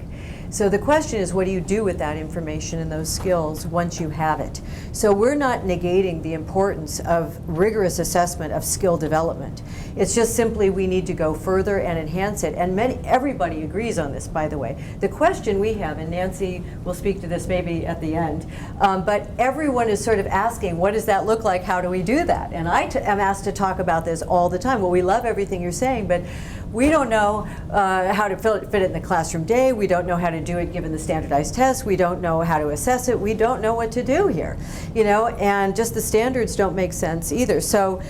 So the question is, what do you do with that information and those skills once you have it? So we're not negating the importance of rigorous assessment of skill development. It's just simply we need to go further and enhance it. And everybody agrees on this, by the way. The question we have, and Nancy will speak to this maybe at the end, but everyone is sort of asking, what does that look like? How do we do that? And I am asked to talk about this all the time. Well, we love everything you're saying, but we don't know how to fit it in the classroom day. We don't know how to do it given the standardized tests. We don't know how to assess it. We don't know what to do here, you know, and just the standards don't make sense either. So,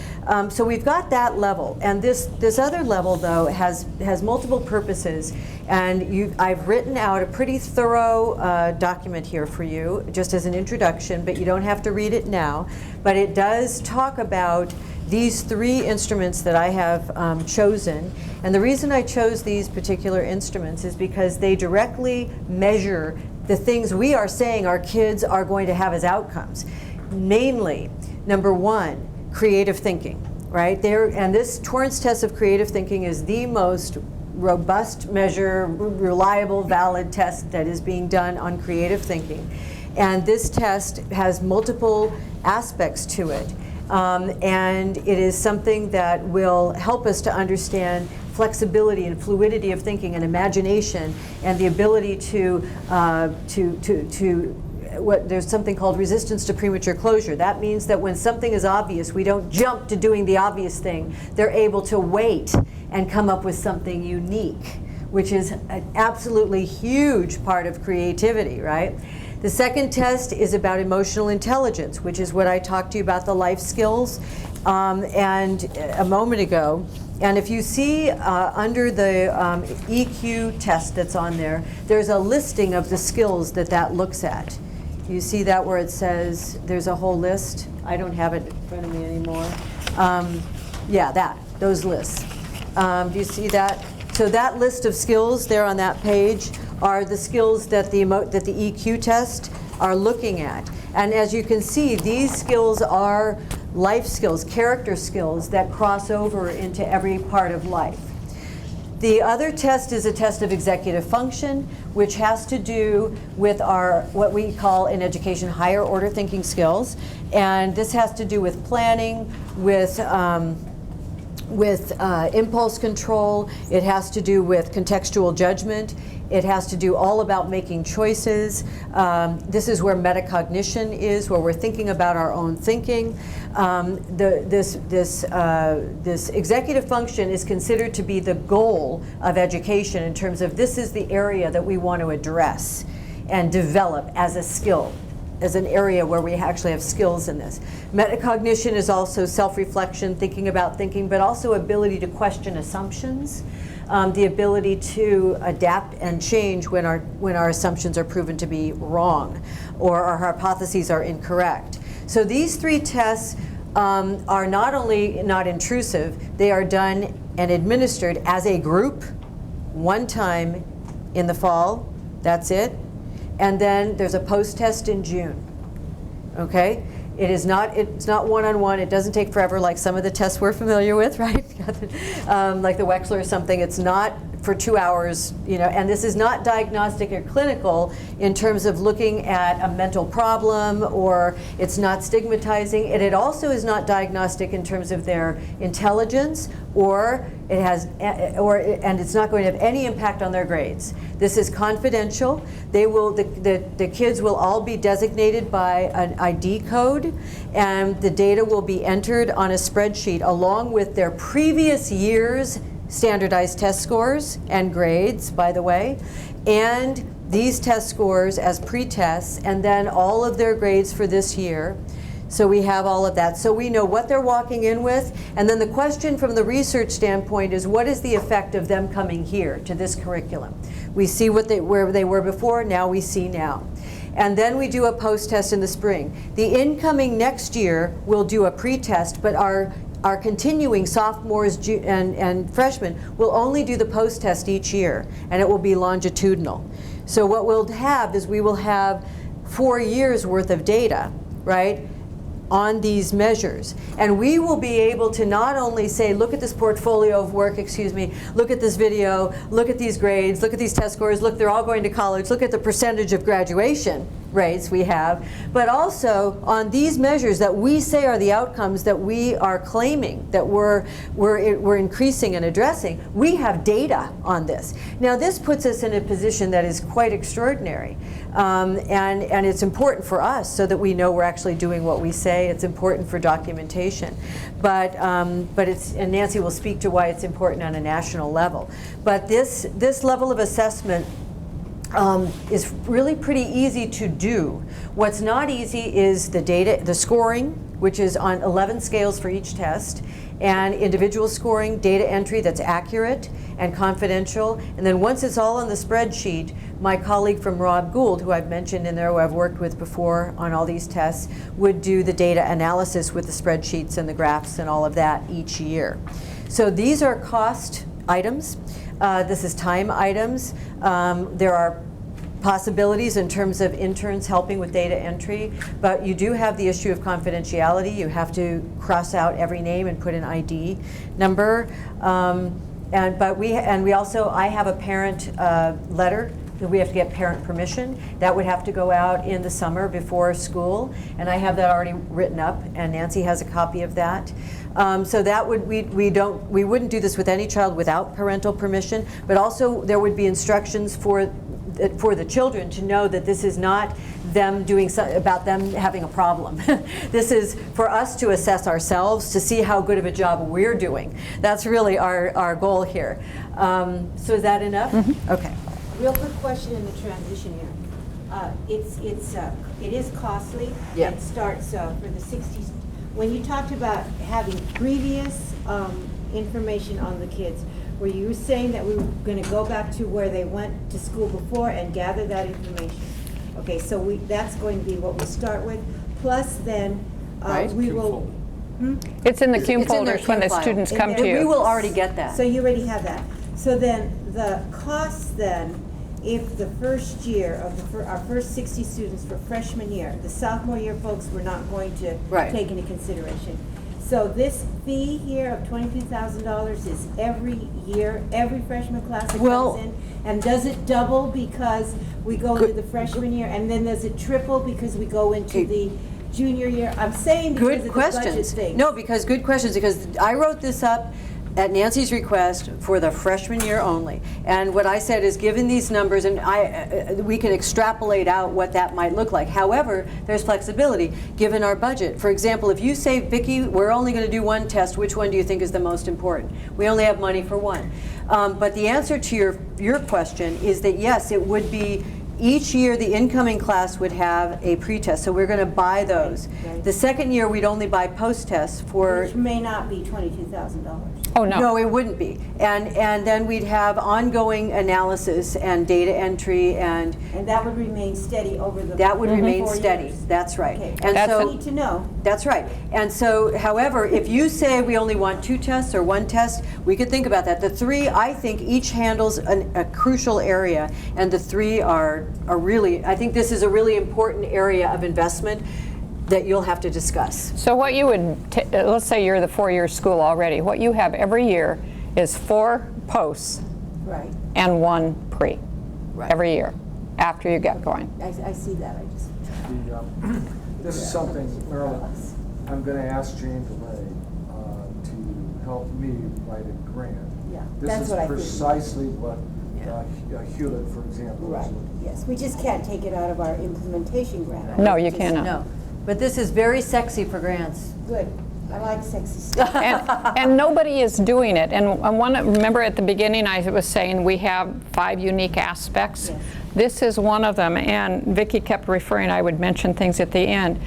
so we've got that level, and this other level though has multiple purposes. And I've written out a pretty thorough document here for you, just as an introduction, but you don't have to read it now. But it does talk about these 3 instruments that I have chosen. And the reason I chose these particular instruments is because they directly measure the things we are saying our kids are going to have as outcomes. Mainly, number 1, creative thinking, right? And this Torrance test of creative thinking is the most robust measure, reliable, valid test that is being done on creative thinking. And this test has multiple aspects to it. And it is something that will help us to understand flexibility and fluidity of thinking and imagination and the ability there's something called resistance to premature closure. That means that when something is obvious, we don't jump to doing the obvious thing. They're able to wait and come up with something unique, which is an absolutely huge part of creativity, right? The second test is about emotional intelligence, which is what I talked to you about, the life skills, and a moment ago. And if you see under the EQ test that's on there, there's a listing of the skills that looks at. You see that where it says there's a whole list? I don't have it in front of me anymore. Yeah, those lists. Do you see that? So that list of skills there on that page are the skills that the EQ test are looking at. And as you can see, these skills are life skills, character skills that cross over into every part of life. The other test is a test of executive function, which has to do with our, what we call in education, higher order thinking skills. And this has to do with planning, with impulse control. It has to do with contextual judgment. It has to do all about making choices. This is where metacognition is, where we're thinking about our own thinking. This executive function is considered to be the goal of education in terms of this is the area that we want to address and develop as a skill, as an area where we actually have skills in this. Metacognition is also self-reflection, thinking about thinking, but also ability to question assumptions, the ability to adapt and change when our assumptions are proven to be wrong or our hypotheses are incorrect. So these 3 tests are not only not intrusive, they are done and administered as a group one time in the fall. That's it. And then there's a post-test in June. Okay? It's not one-on-one. It doesn't take forever like some of the tests we're familiar with, right? Like the Wechsler or something. It's not for 2 hours, and this is not diagnostic or clinical in terms of looking at a mental problem, or it's not stigmatizing, and it also is not diagnostic in terms of their intelligence, or and it's not going to have any impact on their grades. This is confidential. The kids will all be designated by an ID code, and the data will be entered on a spreadsheet along with their previous year's standardized test scores and grades, by the way, and these test scores as pre-tests, and then all of their grades for this year. So we have all of that. So we know what they're walking in with, and then the question from the research standpoint is, what is the effect of them coming here to this curriculum? We see where they were before, now we see now. And then we do a post-test in the spring. The incoming next year will do a pre-test, but our continuing sophomores and freshmen will only do the post-test each year, and it will be longitudinal. So what we'll have is we will have 4 years worth of data, right, on these measures. And we will be able to not only say, look at this portfolio of work, look at this video, look at these grades, look at these test scores, look, they're all going to college, look at the percentage of graduation rates we have, but also on these measures that we say are the outcomes that we are claiming that we're increasing and addressing, we have data on this. Now this puts us in a position that is quite extraordinary, and it's important for us so that we know we're actually doing what we say. It's important for documentation, but it's, and Nancy will speak to why it's important on a national level. But this level of assessment is really pretty easy to do. What's not easy is the data, the scoring, which is on 11 scales for each test, and individual scoring, data entry that's accurate and confidential. And then once it's all on the spreadsheet, my colleague from Rob Gould, who I've mentioned in there, who I've worked with before on all these tests, would do the data analysis with the spreadsheets and the graphs and all of that each year. So these are cost items. This is time items. There are possibilities in terms of interns helping with data entry, but you do have the issue of confidentiality. You have to cross out every name and put an ID number. I have a parent letter. We have to get parent permission. That would have to go out in the summer before school, and I have that already written up, and Nancy has a copy of that. So that would, we wouldn't do this with any child without parental permission, but also there would be instructions for the children to know that this is not them doing about them having a problem. This is for us to assess ourselves, to see how good of a job we're doing. That's really our goal here. So is that enough? Mm-hmm. Okay. Real quick question in the transition here. It is costly. Yeah. It starts for the 60s. When you talked about having previous information on the kids, were you saying that we were going to go back to where they went to school before and gather that information? Okay, so that's going to be what we start with. Plus, then right. we will. It's in the CUME It's in their folders when the CUME file. students come to you. We will already get that. So you already have that. So then the costs then, if the first year of our first 60 students for freshman year, the sophomore year folks we're not going to take into consideration. So this fee here of $22,000 is every year, every freshman class that comes in? And does it double because we go into the freshman year, and then does it triple because we go into the junior year? I'm saying because of the budget thing. No, because good questions, because I wrote this up at Nancy's request for the freshman year only. And what I said is, given these numbers, and we can extrapolate out what that might look like. However, there's flexibility given our budget. For example, if you say, Vicki, we're only going to do one test, which one do you think is the most important? We only have money for one. But the answer to your question is that yes, it would be each year the incoming class would have a pretest, so we're going to buy those. Right. The second year we'd only buy post-tests for... Which may not be $22,000. Oh, no. No, it wouldn't be. And then we'd have ongoing analysis and data entry and... And that would remain steady over the... That would remain 4 steady. years. That's right. Okay. And That's so what we need to know. That's right. And so, however, if you say we only want 2 tests or 1 test, we could think about that. The 3, I think, each handles a crucial area, and the 3 are really, I think this is a really important area of investment that you'll have to discuss. So what you would, let's say you're the 4-year school already, what you have every year is 4 posts Right. and 1 pre every year after you get going. I see that, I just. This is something, Marilyn, I'm going to ask Jane DeLay to help me write a grant. Yeah, that's what I think. This is precisely what Hewlett, for example, is Right, looking yes, we just can't take it out of our implementation grant. No, you Just- cannot. No, but this is very sexy for grants. Good, I like sexy stuff. And nobody is doing it. And remember at the beginning I was saying we have 5 unique aspects. Yes. This is one of them. And Vicki kept referring, I would mention things at the end.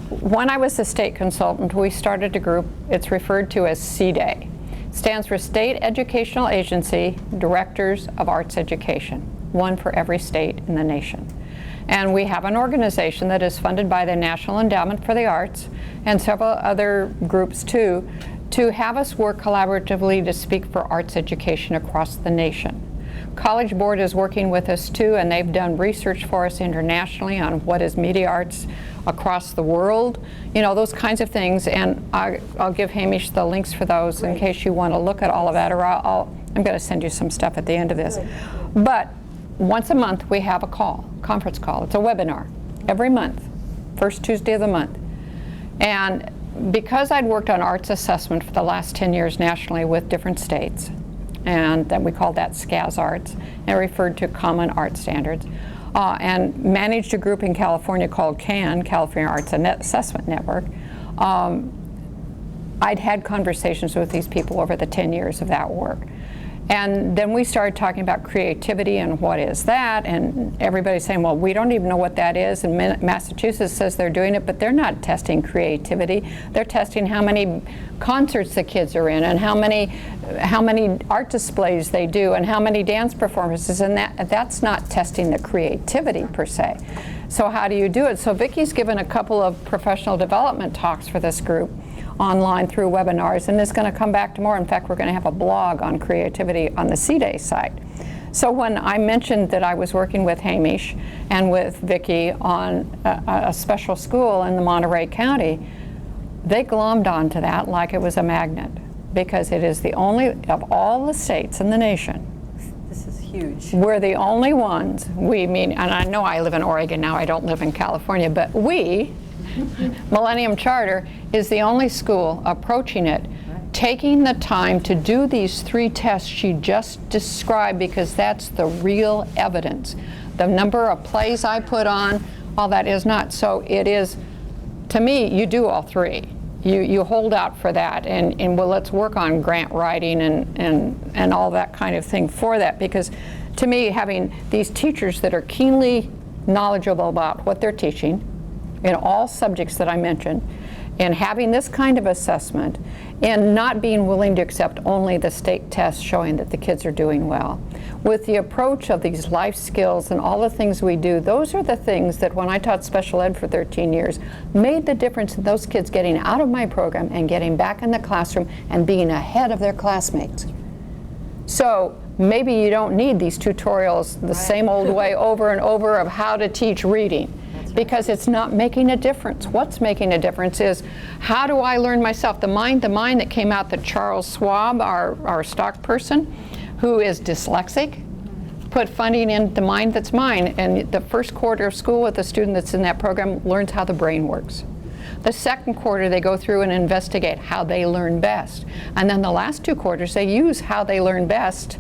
When I was the state consultant, we started a group. It's referred to as CDAY. Stands for State Educational Agency Directors of Arts Education, one for every state in the nation. And we have an organization that is funded by the National Endowment for the Arts and several other groups too, to have us work collaboratively to speak for arts education across the nation. College Board is working with us too, and they've done research for us internationally on what is media arts across the world, you know, those kinds of things. And I'll give Hamish the links for those in case you want to look at all of that, or I'm going to send you some stuff at the end of this. But once a month we have a conference call. It's a webinar every month, first Tuesday of the month. And because I'd worked on arts assessment for the last 10 years nationally with different states, and then we called that SCAS Arts, and referred to Common Art Standards, and managed a group in California called CAN, California Arts Assessment Network. I'd had conversations with these people over the 10 years of that work. And then we started talking about creativity and what is that, and everybody's saying, well, we don't even know what that is, and Massachusetts says they're doing it, but they're not testing creativity. They're testing how many concerts the kids are in, and how many art displays they do, and how many dance performances, and that's not testing the creativity per se. So how do you do it? So Vicki's given a couple of professional development talks for this group online through webinars, and it's going to come back to more. In fact, we're going to have a blog on creativity on the CDAY site. So when I mentioned that I was working with Hamish and with Vicki on a special school in the Monterey County, they glommed onto that like it was a magnet, because it is the only, of all the states in the nation, This is huge. we're the only ones, and I know I live in Oregon now, I don't live in California, but we, Millennium Charter, is the only school approaching it, taking the time to do these 3 tests she just described, because that's the real evidence. The number of plays I put on, all that is not. So it is, to me, you do all 3. You hold out for that, and well, let's work on grant writing and all that kind of thing for that, because to me, having these teachers that are keenly knowledgeable about what they're teaching in all subjects that I mentioned, and having this kind of assessment, and not being willing to accept only the state tests showing that the kids are doing well. With the approach of these life skills and all the things we do, those are the things that when I taught special ed for 13 years, made the difference in those kids getting out of my program and getting back in the classroom and being ahead of their classmates. So maybe you don't need these tutorials the same old way over and over of how to teach reading, because it's not making a difference. What's making a difference is, how do I learn myself? The mind that came out that Charles Schwab, our stock person, who is dyslexic, put funding in the mind that's mine, and the first quarter of school with the student that's in that program learns how the brain works. The second quarter they go through and investigate how they learn best. And then the last 2 quarters they use how they learn best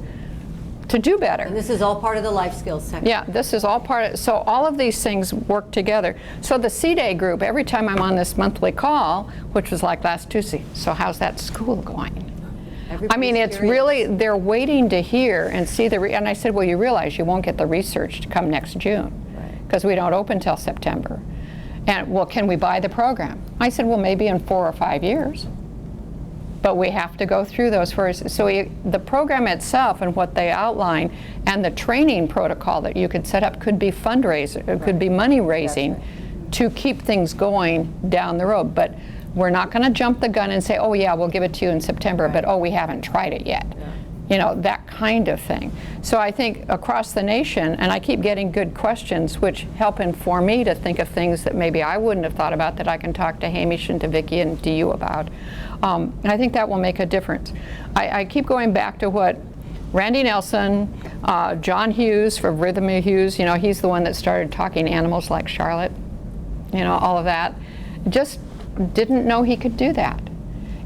to do better. And this is all part of the life skills section. Yeah, this is all part of, so all of these things work together. So the CDAY group, every time I'm on this monthly call, which was like last Tuesday, so how's that school going? I mean, it's really, they're waiting to hear and see and I said, well, you realize you won't get the research to come next June, because we don't open till September. And, well, can we buy the program? I said, well, maybe in 4 or 5 years. But we have to go through those first. So the program itself and what they outline, and the training protocol that you could set up, could be fundraising, it could be money raising to keep things going down the road. But we're not going to jump the gun and say, oh yeah, we'll give it to you in September, but oh, we haven't tried it yet. You know, that kind of thing. So I think across the nation, and I keep getting good questions which help inform me to think of things that maybe I wouldn't have thought about, that I can talk to Hamish and to Vicki and to you about. And I think that will make a difference. I keep going back to what Randy Nelson, John Hughes from Rhythm Hughes, he's the one that started talking animals like Charlotte, all of that. Just didn't know he could do that.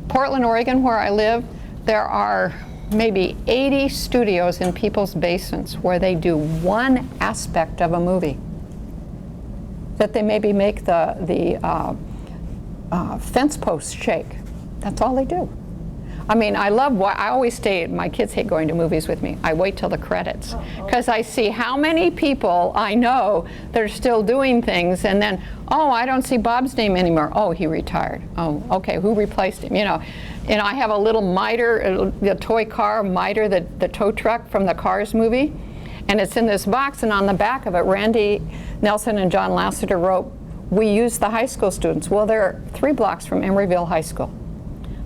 Portland, Oregon, where I live, there are maybe 80 studios in people's basements where they do one aspect of a movie. That they maybe make the fence posts shake. That's all they do. I mean, I always stay, my kids hate going to movies with me. I wait till the credits because I see how many people I know that are still doing things, and then, oh, I don't see Bob's name anymore. Oh, he retired. Oh, okay, who replaced him? And I have a little miter, the toy car miter, the tow truck from the Cars movie, and it's in this box, and on the back of it, Randy Nelson and John Lasseter wrote, "We use the high school students." Well, they're 3 blocks from Emeryville High School.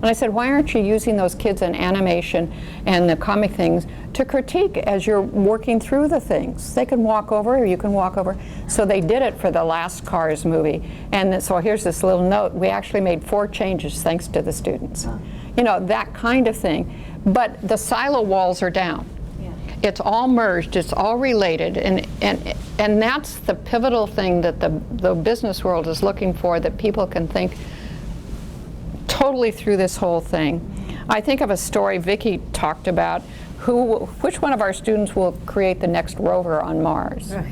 And I said, why aren't you using those kids in animation and the comic things to critique as you're working through the things? They can walk over, or you can walk over. So they did it for the last Cars movie. And so here's this little note. We actually made 4 changes thanks to the students. That kind of thing. But the silo walls are down. Yeah. It's all merged, it's all related. And that's the pivotal thing that the business world is looking for, that people can think totally through this whole thing. I think of a story Vicki talked about, which one of our students will create the next rover on Mars? Right.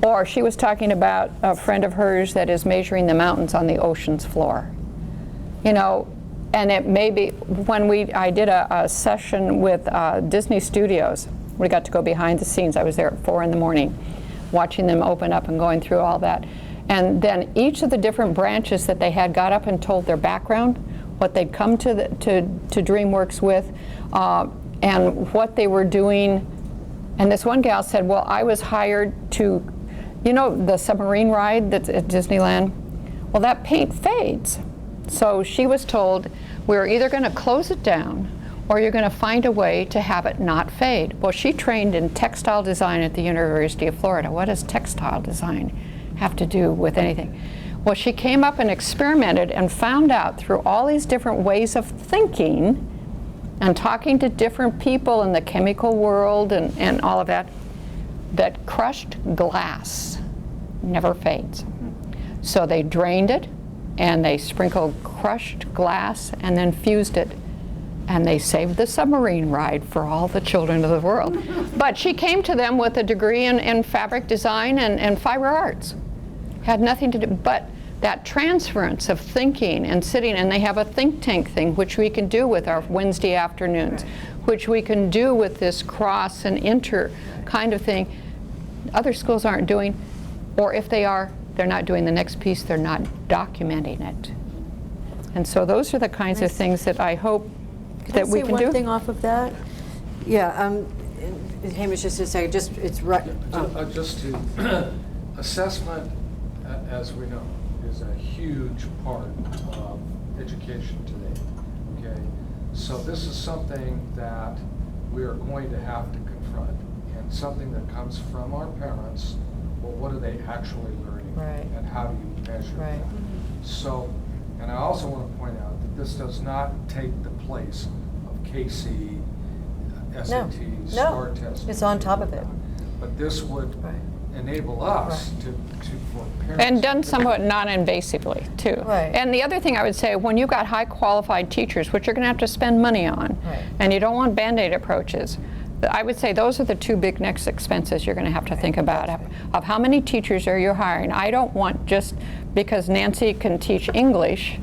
Or she was talking about a friend of hers that is measuring the mountains on the ocean's floor. And it may be, I did a session with Disney Studios, we got to go behind the scenes. I was there at 4 in the morning, watching them open up and going through all that. And then each of the different branches that they had got up and told their background, what they'd come to DreamWorks with, and what they were doing. And this one gal said, well, I was hired to, the submarine ride that's at Disneyland? Well, that paint fades. So she was told, we're either going to close it down or you're going to find a way to have it not fade. Well, she trained in textile design at the University of Florida. What does textile design have to do with anything? Well, she came up and experimented and found out through all these different ways of thinking and talking to different people in the chemical world and all of that, that crushed glass never fades. So they drained it and they sprinkled crushed glass and then fused it. And they saved the submarine ride for all the children of the world. But she came to them with a degree in fabric design and fiber arts. Had nothing to do, but that transference of thinking and sitting, and they have a think tank thing, which we can do with our Wednesday afternoons, which we can do with this cross and inter kind of thing. Other schools aren't doing, or if they are, they're not doing the next piece, they're not documenting it. And so those are the kinds of things that I hope that we can do. One thing off of that? Yeah, Hamish, just a second, it's right. Just to, assessment, as we know, is a huge part of education today, okay? So this is something that we are going to have to confront, and something that comes from our parents. Well, what are they actually learning? Right. And how do you measure right. that? So, and I also want to point out that this does not take the place of KC, SATs, STAR testing. It's on top of it. But this would enable us to for parents. And done somewhat non-invasively, too. Right. And the other thing I would say, when you've got high qualified teachers, which you're going to have to spend money on, and you don't want Band-Aid approaches, I would say those are the 2 big next expenses you're going to have to think about, of how many teachers are you hiring. I don't want just because Nancy can teach English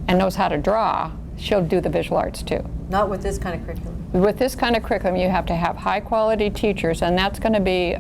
and knows how to draw, she'll do the visual arts too. Not with this kind of curriculum. With this kind of curriculum, you have to have high quality teachers, and that's going to be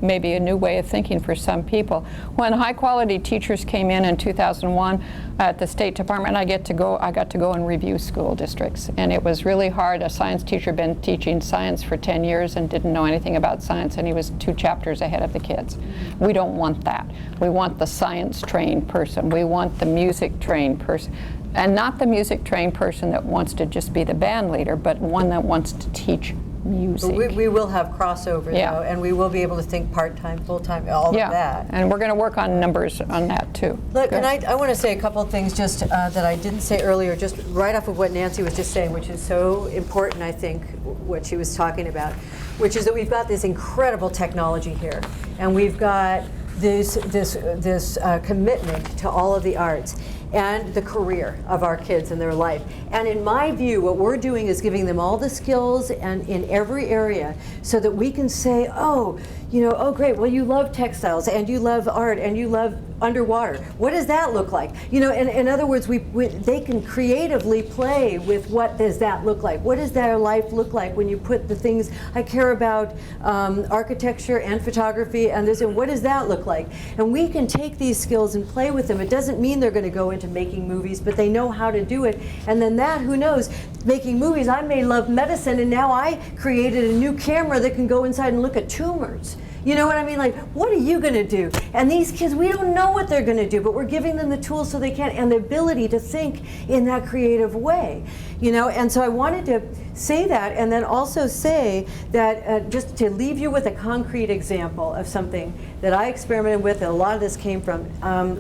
maybe a new way of thinking for some people. When high quality teachers came in 2001 at the State Department, I got to go and review school districts, and it was really hard. A science teacher had been teaching science for 10 years and didn't know anything about science, and he was 2 chapters ahead of the kids. We don't want that. We want the science trained person. We want the music trained person. And not the music trained person that wants to just be the band leader, but one that wants to teach music. But we will have crossover, Yeah. though, and we will be able to think part-time, full-time, all of that. And we're going to work on numbers on that too. Look, Good. and I want to say a couple of things just that I didn't say earlier, just right off of what Nancy was just saying, which is so important, I think, what she was talking about, which is that we've got this incredible technology here, and we've got this commitment to all of the arts and the career of our kids and their life. And in my view, what we're doing is giving them all the skills and in every area so that we can say, oh, you know, oh great, well you love textiles and you love art and you love underwater. What does that look like? You know, in other words, they can creatively play with what does that look like? What does their life look like when you put the things, I care about architecture and photography and this, and what does that look like? And we can take these skills and play with them. It doesn't mean they're going to go into making movies, but they know how to do it. And then that, who knows, making movies, I may love medicine and now I created a new camera that can go inside and look at tumors. You know what I mean? Like, what are you going to do? And these kids, we don't know what they're going to do, but we're giving them the tools so they can, and the ability to think in that creative way. You know, and so I wanted to say that, and then also say that just to leave you with a concrete example of something that I experimented with, and a lot of this came from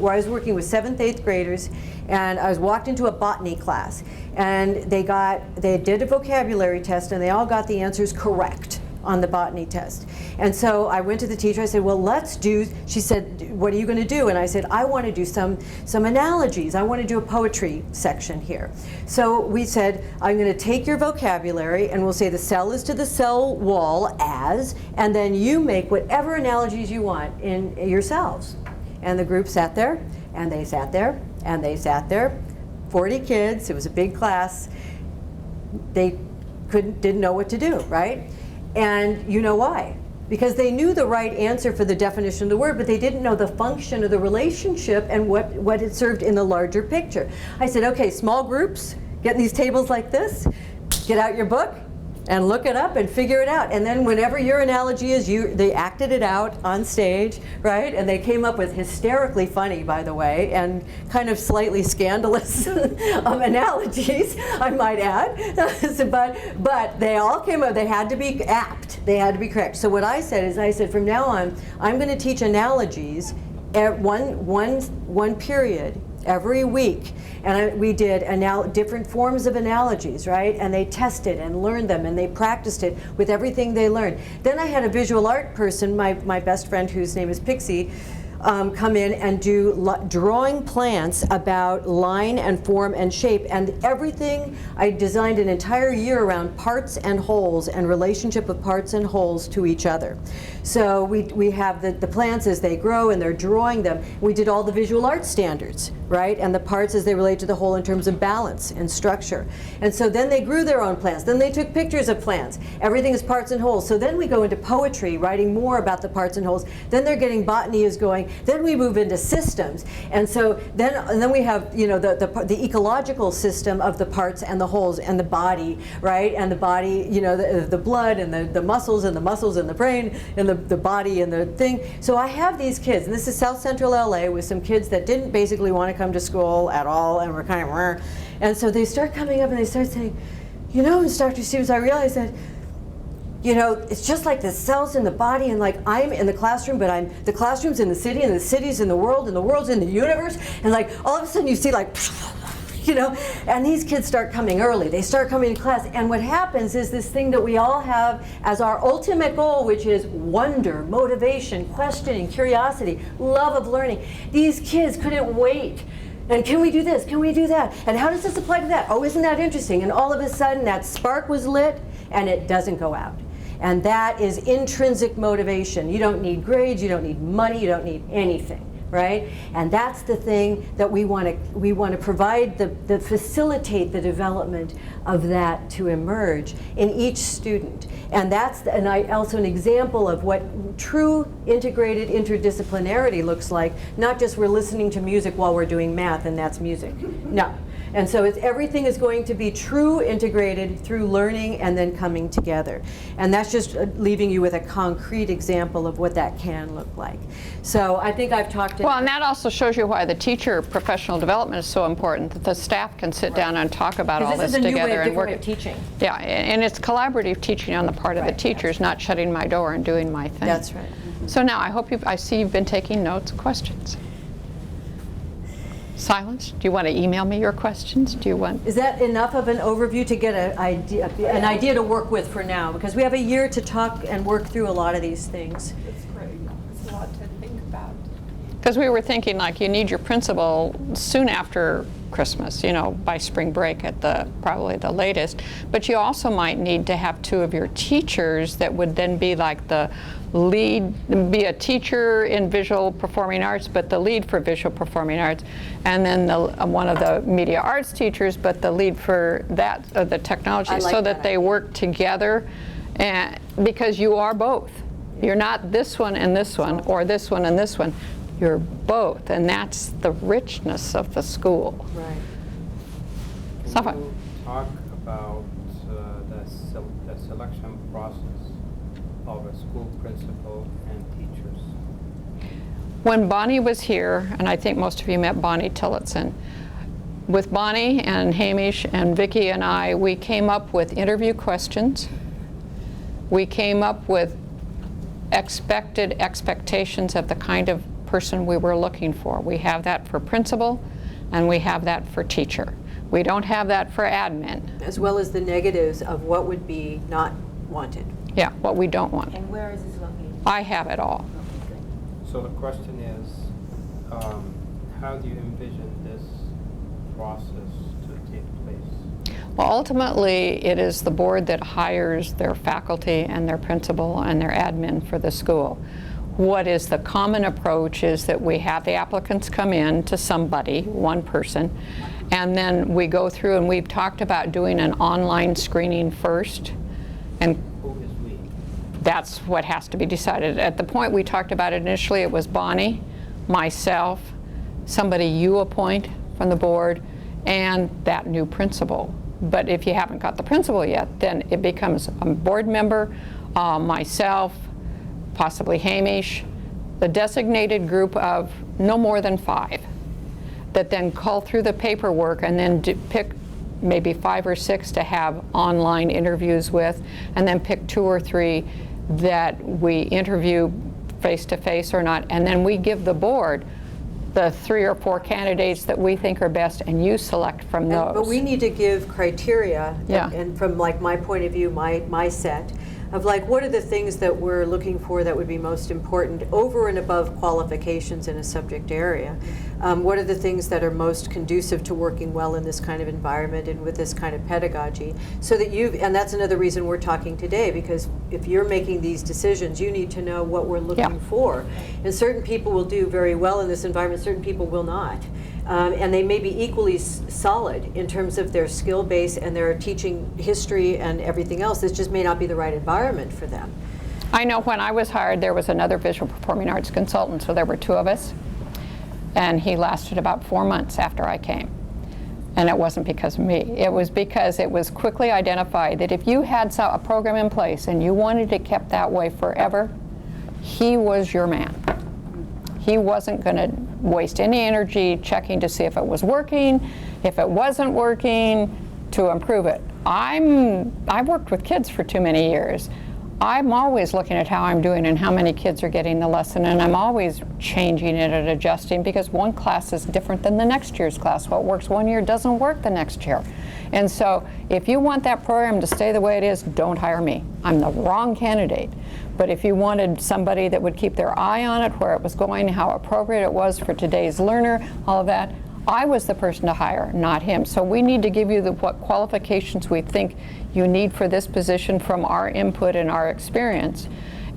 where I was working with 7th, 8th graders, and I was walked into a botany class, and they did a vocabulary test, and they all got the answers correct on the botany test. And so I went to the teacher, I said, well, let's do, she said, what are you going to do? And I said, I want to do some analogies. I want to do a poetry section here. So we said, I'm going to take your vocabulary and we'll say the cell is to the cell wall as, and then you make whatever analogies you want in yourselves. And the group sat there, and they sat there, and they sat there. 40 kids, it was a big class. They didn't know what to do, right? And you know why? Because they knew the right answer for the definition of the word, but they didn't know the function of the relationship and what it served in the larger picture. I said, okay, small groups, get in these tables like this, get out your book, and look it up and figure it out. And then whenever your analogy is, they acted it out on stage, right? And they came up with hysterically funny, by the way, and kind of slightly scandalous analogies, I might add. but they all came up, they had to be apt, they had to be correct. So what I said is, I said, from now on, I'm going to teach analogies at one period every week. And we did different forms of analogies, right? And they tested and learned them, and they practiced it with everything they learned. Then I had a visual art person, my best friend whose name is Pixie, come in and do drawing plants about line and form and shape, and everything. I designed an entire year around parts and wholes and relationship of parts and wholes to each other. So we have the plants as they grow, and they're drawing them. We did all the visual art standards, right? And the parts as they relate to the whole in terms of balance and structure. And so then they grew their own plants. Then they took pictures of plants. Everything is parts and wholes. So then we go into poetry, writing more about the parts and wholes. Then they're getting botany is going. Then we move into systems. And so then we have, you know, the ecological system of the parts and the wholes and the body, right? And the body, you know, the blood and the muscles and the brain and the body and the thing. So I have these kids, and this is South Central LA with some kids that didn't basically want to come to school at all, and were kind of, and so they start coming up and they start saying, you know, Ms. Dr. Stevens, I realized that, you know, it's just like the cells in the body, and like I'm in the classroom, but the classroom's in the city, and the city's in the world, and the world's in the universe, and like all of a sudden you see like, you know, and these kids start coming early. They start coming to class, and what happens is this thing that we all have as our ultimate goal, which is wonder, motivation, questioning, curiosity, love of learning. These kids couldn't wait. And can we do this? Can we do that? And how does this apply to that? Oh, isn't that interesting? And all of a sudden that spark was lit, and it doesn't go out. And that is intrinsic motivation. You don't need grades, you don't need money, you don't need anything. Right? And that's the thing that we want to provide, the facilitate the development of that to emerge in each student. And that's also an example of what true integrated interdisciplinarity looks like. Not just we're listening to music while we're doing math and that's music. No. And so everything is going to be true integrated through learning and then coming together. And that's just leaving you with a concrete example of what that can look like. So I think I've talked to... Well, and that also shows you why the teacher professional development is so important, that the staff can sit down and talk about all this together and work at teaching. Yeah, and it's collaborative teaching on the part of the teachers, not shutting my door and doing my thing. That's right. So now I see you've been taking notes. Questions? Silence? Do you want to email me your questions? Do you want? Is that enough of an overview to get an idea to work with for now? Because we have a year to talk and work through a lot of these things. It's great. It's a lot to think about. Because we were thinking, like, you need your principal soon after Christmas, you know, by spring break at probably the latest. But you also might need to have 2 of your teachers that would then be like the lead, be a teacher in visual performing arts, but the lead for visual performing arts, and then one of the media arts teachers, but the lead for that the technology, so that they work together, and because you are both. You're not this one and this one, or this one and this one. You're both, and that's the richness of the school. Right. Can you talk about the selection process of a school principal and teachers? When Bonnie was here, and I think most of you met Bonnie Tillotson, with Bonnie and Hamish and Vicki and I, we came up with interview questions. We came up with expectations of the kind of person we were looking for. We have that for principal, and we have that for teacher. We don't have that for admin. As well as the negatives of what would be not wanted. Yeah, what we don't want. And where is this located? I have it all. Okay, good. So the question is, how do you envision this process to take place? Well, ultimately, it is the board that hires their faculty and their principal and their admin for the school. What is the common approach is that we have the applicants come in to somebody, one person, and then we go through, and we've talked about doing an online screening first. And Who is we? that's what has to be decided. At the point we talked about it initially, it was Bonnie, myself, somebody you appoint from the board, and that new principal. But if you haven't got the principal yet, then it becomes a board member, myself, possibly Hamish, the designated group of no more than 5 that then call through the paperwork and then pick maybe 5 or 6 to have online interviews with, and then pick 2 or 3 that we interview face-to-face or not, and then we give the board the 3 or 4 candidates that we think are best, and you select from those. But we need to give criteria, Yeah. and from like my point of view, my set, of like what are the things that we're looking for that would be most important over and above qualifications in a subject area. What are the things that are most conducive to working well in this kind of environment and with this kind of pedagogy, so that and that's another reason we're talking today, because if you're making these decisions, you need to know what we're looking for. And certain people will do very well in this environment, certain people will not. And they may be equally solid in terms of their skill base and their teaching history and everything else. This just may not be the right environment for them. I know when I was hired, there was another visual performing arts consultant, so there were 2 of us, and he lasted about 4 months after I came. And it wasn't because of me. It was because it was quickly identified that if you had a program in place and you wanted it kept that way forever, he was your man. He wasn't going to waste any energy checking to see if it was working, if it wasn't working, to improve it. I've worked with kids for too many years. I'm always looking at how I'm doing and how many kids are getting the lesson, and I'm always changing it and adjusting, because one class is different than the next year's class. What works one year doesn't work the next year. And so if you want that program to stay the way it is, don't hire me. I'm the wrong candidate. But if you wanted somebody that would keep their eye on it, where it was going, how appropriate it was for today's learner, all of that, I was the person to hire, not him. So we need to give you what qualifications we think you need for this position from our input and our experience.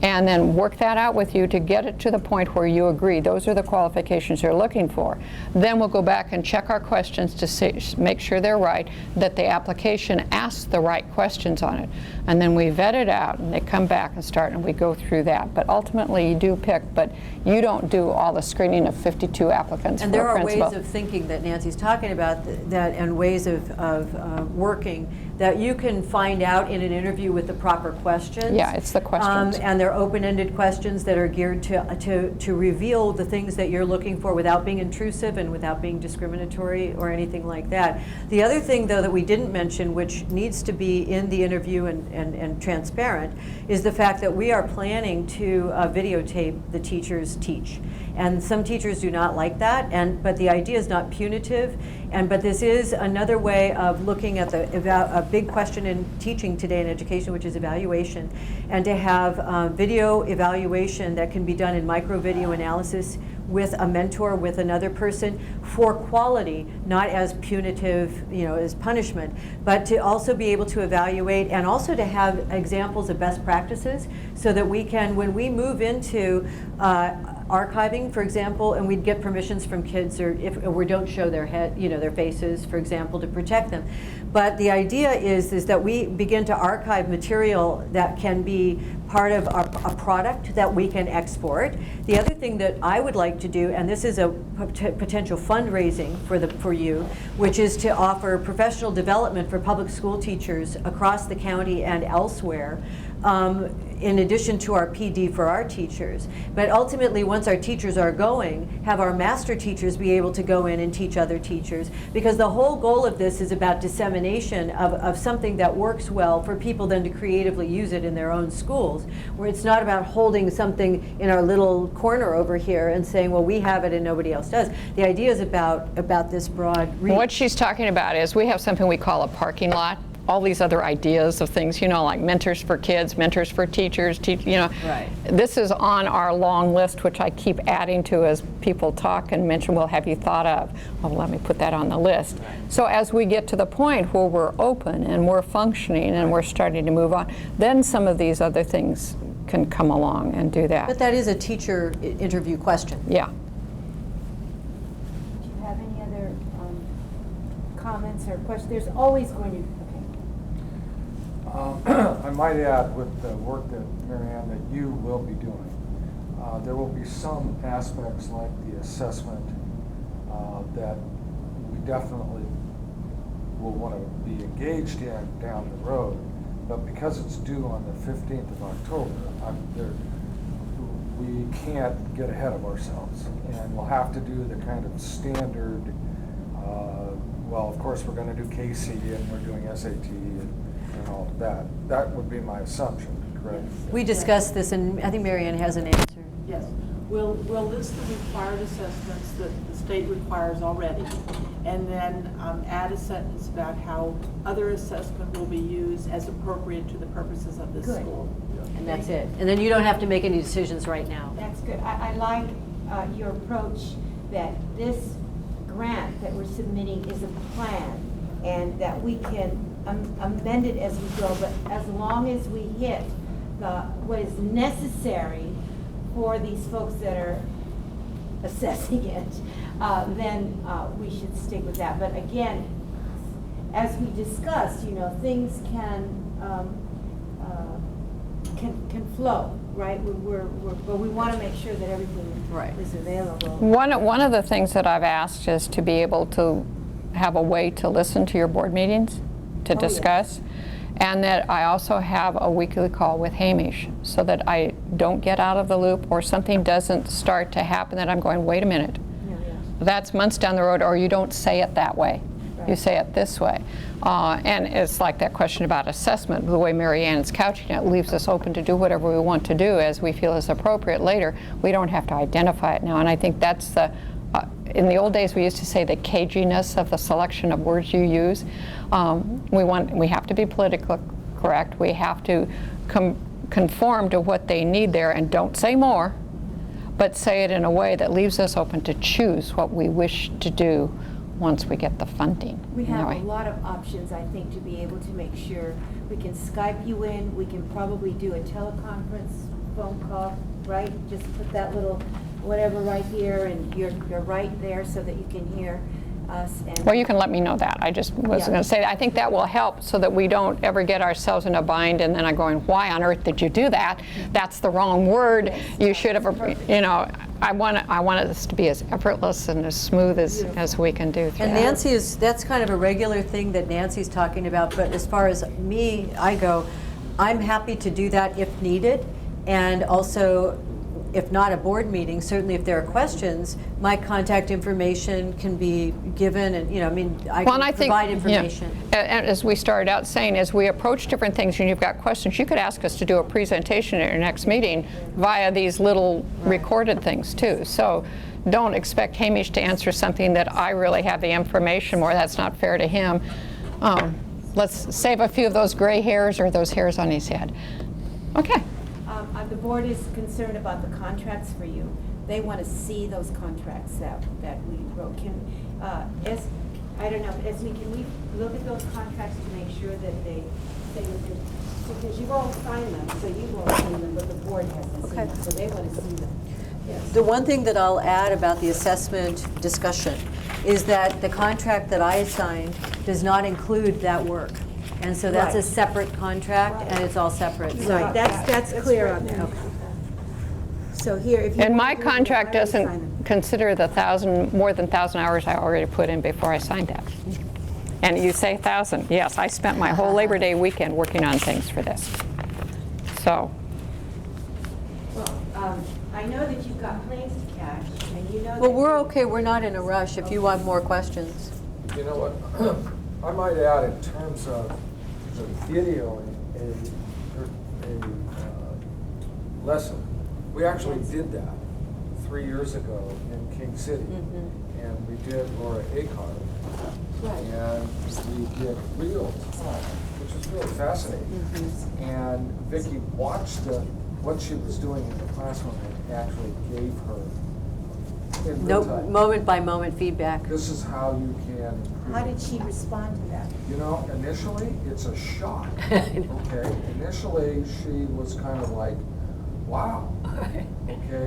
and then work that out with you to get it to the point where you agree those are the qualifications you're looking for. Then we'll go back and check our questions to make sure they're right, that the application asks the right questions on it. And then we vet it out, and they come back and start, and we go through that. But ultimately, you do pick, but you don't do all the screening of 52 applicants And for there a are principal. ways of thinking that Nancy's talking about that, and ways of working that you can find out in an interview with the proper questions. Yeah, it's the questions. And they're open-ended questions that are geared to reveal the things that you're looking for without being intrusive and without being discriminatory or anything like that. The other thing, though, that we didn't mention, which needs to be in the interview and transparent, is the fact that we are planning to videotape the teachers teach. And some teachers do not like that, but the idea is not punitive. But this is another way of looking at a big question in teaching today in education, which is evaluation, and to have video evaluation that can be done in micro video analysis with a mentor, with another person, for quality, not as punitive, as punishment, but to also be able to evaluate and also to have examples of best practices so that we can, when we move into archiving, for example, and we'd get permissions from kids, or if we don't show their head, their faces, for example, to protect them. But the idea is that we begin to archive material that can be part of a product that we can export. The other thing that I would like to do, and this is a potential fundraising for you, which is to offer professional development for public school teachers across the county and elsewhere, in addition to our PD for our teachers. But ultimately, once our teachers are going, have our master teachers be able to go in and teach other teachers, because the whole goal of this is about dissemination of something that works well for people then to creatively use it in their own schools, where it's not about holding something in our little corner over here and saying, well, we have it and nobody else does. The idea is about this broad reach. What she's talking about is we have something we call a parking lot. All these other ideas of things, like mentors for kids, mentors for teachers, Right. This is on our long list, which I keep adding to as people talk and mention, well, have you thought of? Well, let me put that on the list. Right. So as we get to the point where we're open and we're functioning and we're starting to move on, then some of these other things can come along and do that. But that is a teacher interview question. Yeah. Do you have any other comments or questions? There's always going to, I might add, with the work that, Marianne, that you will be doing, there will be some aspects like the assessment that we definitely will want to be engaged in down the road. But because it's due on the 15th of October, we can't get ahead of ourselves. And we'll have to do the kind of standard, well, of course, we're going to do KC and we're doing SAT and all of that. That would be my assumption, correct? We discussed this, and I think Marianne has an answer. Yes. We'll list the required assessments that the state requires already, and then add a sentence about how other assessment will be used as appropriate to the purposes of this Good. school. And that's it. And then you don't have to make any decisions right now. that's good. I like your approach that this grant that we're submitting is a plan, and that we can amend it as we go, but as long as we hit what is necessary for these folks that are assessing it, then we should stick with that. But again, as we discussed, things can flow, right? But we want to make sure that everything Right. is available. One of the things that I've asked is to be able to have a way to listen to your board meetings, to discuss, and that I also have a weekly call with Hamish so that I don't get out of the loop or something doesn't start to happen that I'm going, wait a minute, that's months down the road, or you don't say it that way. You say it this way. And it's like that question about assessment, the way Marianne is couching it leaves us open to do whatever we want to do as we feel is appropriate later. We don't have to identify it now, and I think that's the in the old days, we used to say the caginess of the selection of words you use. We have to be politically correct. We have to conform to what they need there, and don't say more, but say it in a way that leaves us open to choose what we wish to do once we get the funding. We have a lot of options, I think, to be able to make sure we can Skype you in. We can probably do a teleconference phone call, right? Just put that little whatever right here, and you're right there so that you can hear us. And Well, you can let me know that. I just was Yeah. going to say, I think that will help so that we don't ever get ourselves in a bind and then I'm going, why on earth did you do that? That's the wrong word. Yes, You should have, perfect. you know, I want this to be as effortless and as smooth as we can do through And that. Nancy that's kind of a regular thing that Nancy's talking about, but as far as me, I go, I'm happy to do that if needed, and also, if not a board meeting, certainly if there are questions, my contact information can be given, and, you know, I mean, I Well, can and I think, provide information. and as we started out saying, as we approach different things and you've got questions, you could ask us to do a presentation at your next meeting via these little recorded things too. So don't expect Hamish to answer something that I really have the information for. That's not fair to him. Let's save a few of those gray hairs or those hairs on his head. Okay. the board is concerned about the contracts for you. They want to see those contracts that we wrote. I don't know, Esme, can we look at those contracts to make sure that they say what they're, because you've all signed them, so you've all seen them, but the board hasn't seen them, so they want to see them. Yes. The one thing that I'll add about the assessment discussion is that the contract that I signed does not include that work. And so that's a Right. separate contract, and it's all separate. So Right, that's clear on there. So here, if you. And my want to do it, contract I already signed doesn't them. consider the more than 1,000 hours I already put in before I signed that. And you say 1,000. Yes, I spent my whole Labor Day weekend working on things for this. So, Well, I know that you've got claims to cash, and you know that. Well, we're okay, we're not in a rush if you want more questions. You know what, I might add in terms of the videoing a lesson. We actually did that 3 years ago in King City. And we did Laura Acard. And we did real time, which was really fascinating. And Vicki watched what she was doing in the classroom and actually gave her in real time. Moment by moment feedback. This is how you can improve. How did she respond to that? You know, initially, it's a shock, okay? Initially, she was kind of like, wow, okay,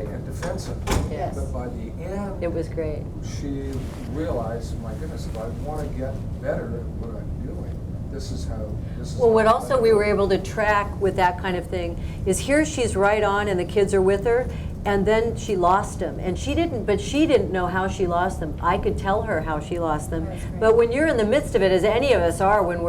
and defensive. Yes. But by the end, It was great. she realized, my goodness, if I want to get better at what I'm doing, this is how. Well, what how also we were able to track with that kind of thing is here she's right on and the kids are with her, and then she lost them. And she didn't know how she lost them. I could tell her how she lost them. That's great. But when you're in the midst of it, as any of us are, when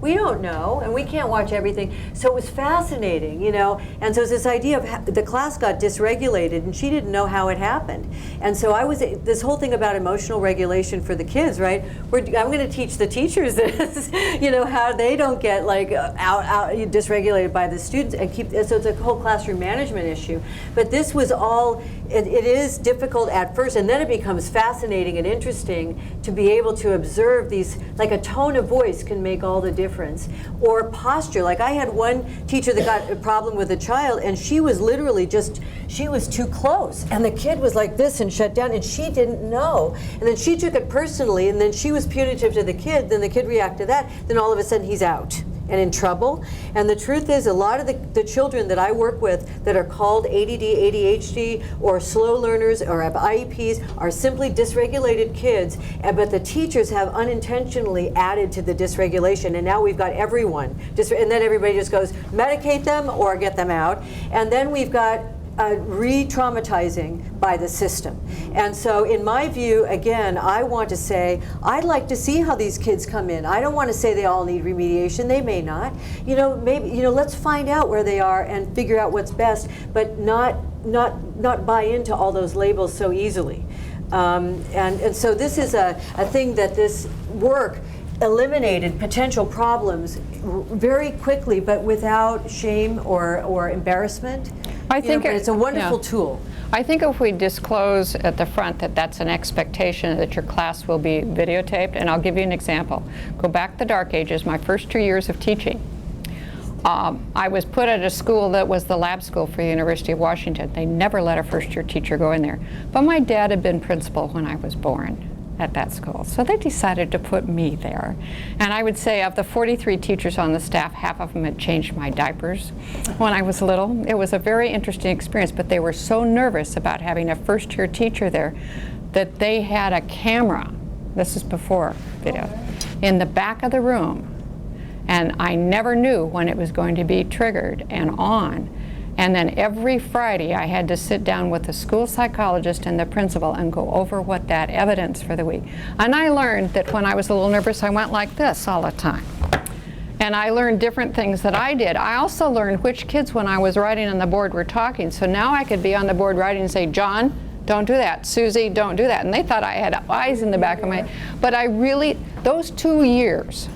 we don't know, and we can't watch everything. So it was fascinating, you know. And so it's this idea of the class got dysregulated, and she didn't know how it happened. And so this whole thing about emotional regulation for the kids, right? I'm going to teach the teachers this, you know, how they don't get like out dysregulated by the students, and so it's a whole classroom management issue. But this was it is difficult at first, and then it becomes fascinating and interesting to be able to observe these, like a tone of voice can make all the difference, or posture. Like I had one teacher that got a problem with a child, and she was literally she was too close, and the kid was like this and shut down, and she didn't know, and then she took it personally, and then she was punitive to the kid, then the kid reacted to that, then all of a sudden he's out and in trouble. And the truth is, a lot of the children that I work with that are called ADD, ADHD, or slow learners, or have IEPs, are simply dysregulated kids, but the teachers have unintentionally added to the dysregulation, and now we've got everyone, and then everybody just goes, medicate them or get them out, and then we've got re-traumatizing by the system. And so in my view, again, I want to say, I'd like to see how these kids come in. I don't want to say they all need remediation. They may not. You know, maybe, you know, let's find out where they are and figure out what's best, but not buy into all those labels so easily. And so this is a thing that this work eliminated potential problems very quickly, but without shame or embarrassment. I think but it's a wonderful yeah. tool. I think if we disclose at the front that that's an expectation that your class will be videotaped, and I'll give you an example. Go back to the dark ages, my first 2 years of teaching. I was put at a school that was the lab school for the University of Washington. They never let a first-year teacher go in there. But my dad had been principal when I was born at that school. So they decided to put me there. And I would say of the 43 teachers on the staff, half of them had changed my diapers when I was little. It was a very interesting experience, but they were so nervous about having a first-year teacher there that they had a camera, this is before video, in the back of the room. And I never knew when it was going to be triggered and on. And then every Friday I had to sit down with the school psychologist and the principal and go over what that evidence for the week. And I learned that when I was a little nervous, I went like this all the time. And I learned different things that I did. I also learned which kids when I was writing on the board were talking. So now I could be on the board writing and say, John, don't do that. Susie, don't do that. And they thought I had eyes in the back of my head. But I really, those 2 years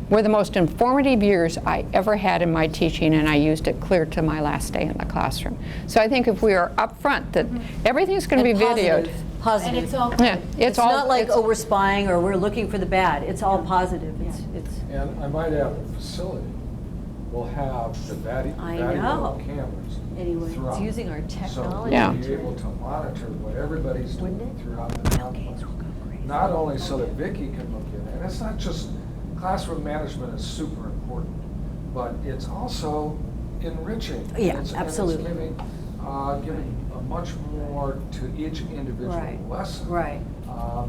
were the most informative years I ever had in my teaching, and I used it clear to my last day in the classroom. So I think if we are upfront that everything's going to be videoed. Positive. And it's all Yeah, It's not like, oh, we're spying or we're looking for the bad. It's all positive. It's And I might add, the facility will have the I batting know. cameras Anyway, it's throughout. using our technology. Yeah. So we'll be able to monitor what everybody's doing Wouldn't it? throughout the campus. Not only so that Vicki can look in, and it's not just, classroom management is super important, but it's also enriching. Yeah, And it's absolutely. giving a much more to each individual Right, lesson. right.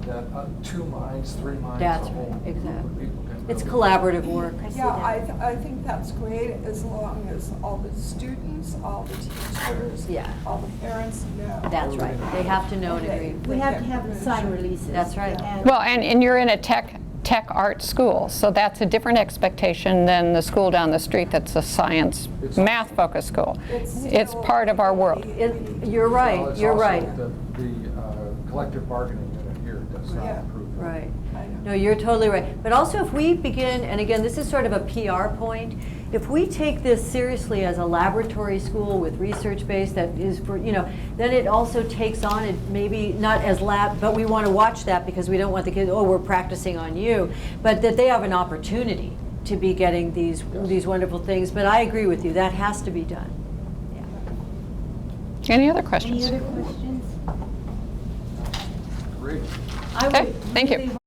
That 2 minds, 3 minds, That's a whole right, group of exactly. people can It's really- collaborative work. Yeah, I think that's great, as long as all the students, all the teachers, Yeah. all the parents know. That's right. They have to know and agree. We have to have sign releases. That's right. And Well, and you're in a tech art school, so that's a different expectation than the school down the street that's a science, math-focused school. It's part of our world. You're Well, right, it's you're also right. The collective bargaining unit here does not Yeah. approve that. Right. I know. No, you're totally right. But also if we begin, and again, this is sort of a PR point, if we take this seriously as a laboratory school with research base that is for, then it also takes on it maybe not as lab, but we want to watch that because we don't want the kids, oh, we're practicing on you, but that they have an opportunity to be getting these wonderful things. But I agree with you, that has to be done. Yeah. Any other questions? Any other questions? Great. I Okay, would thank you. really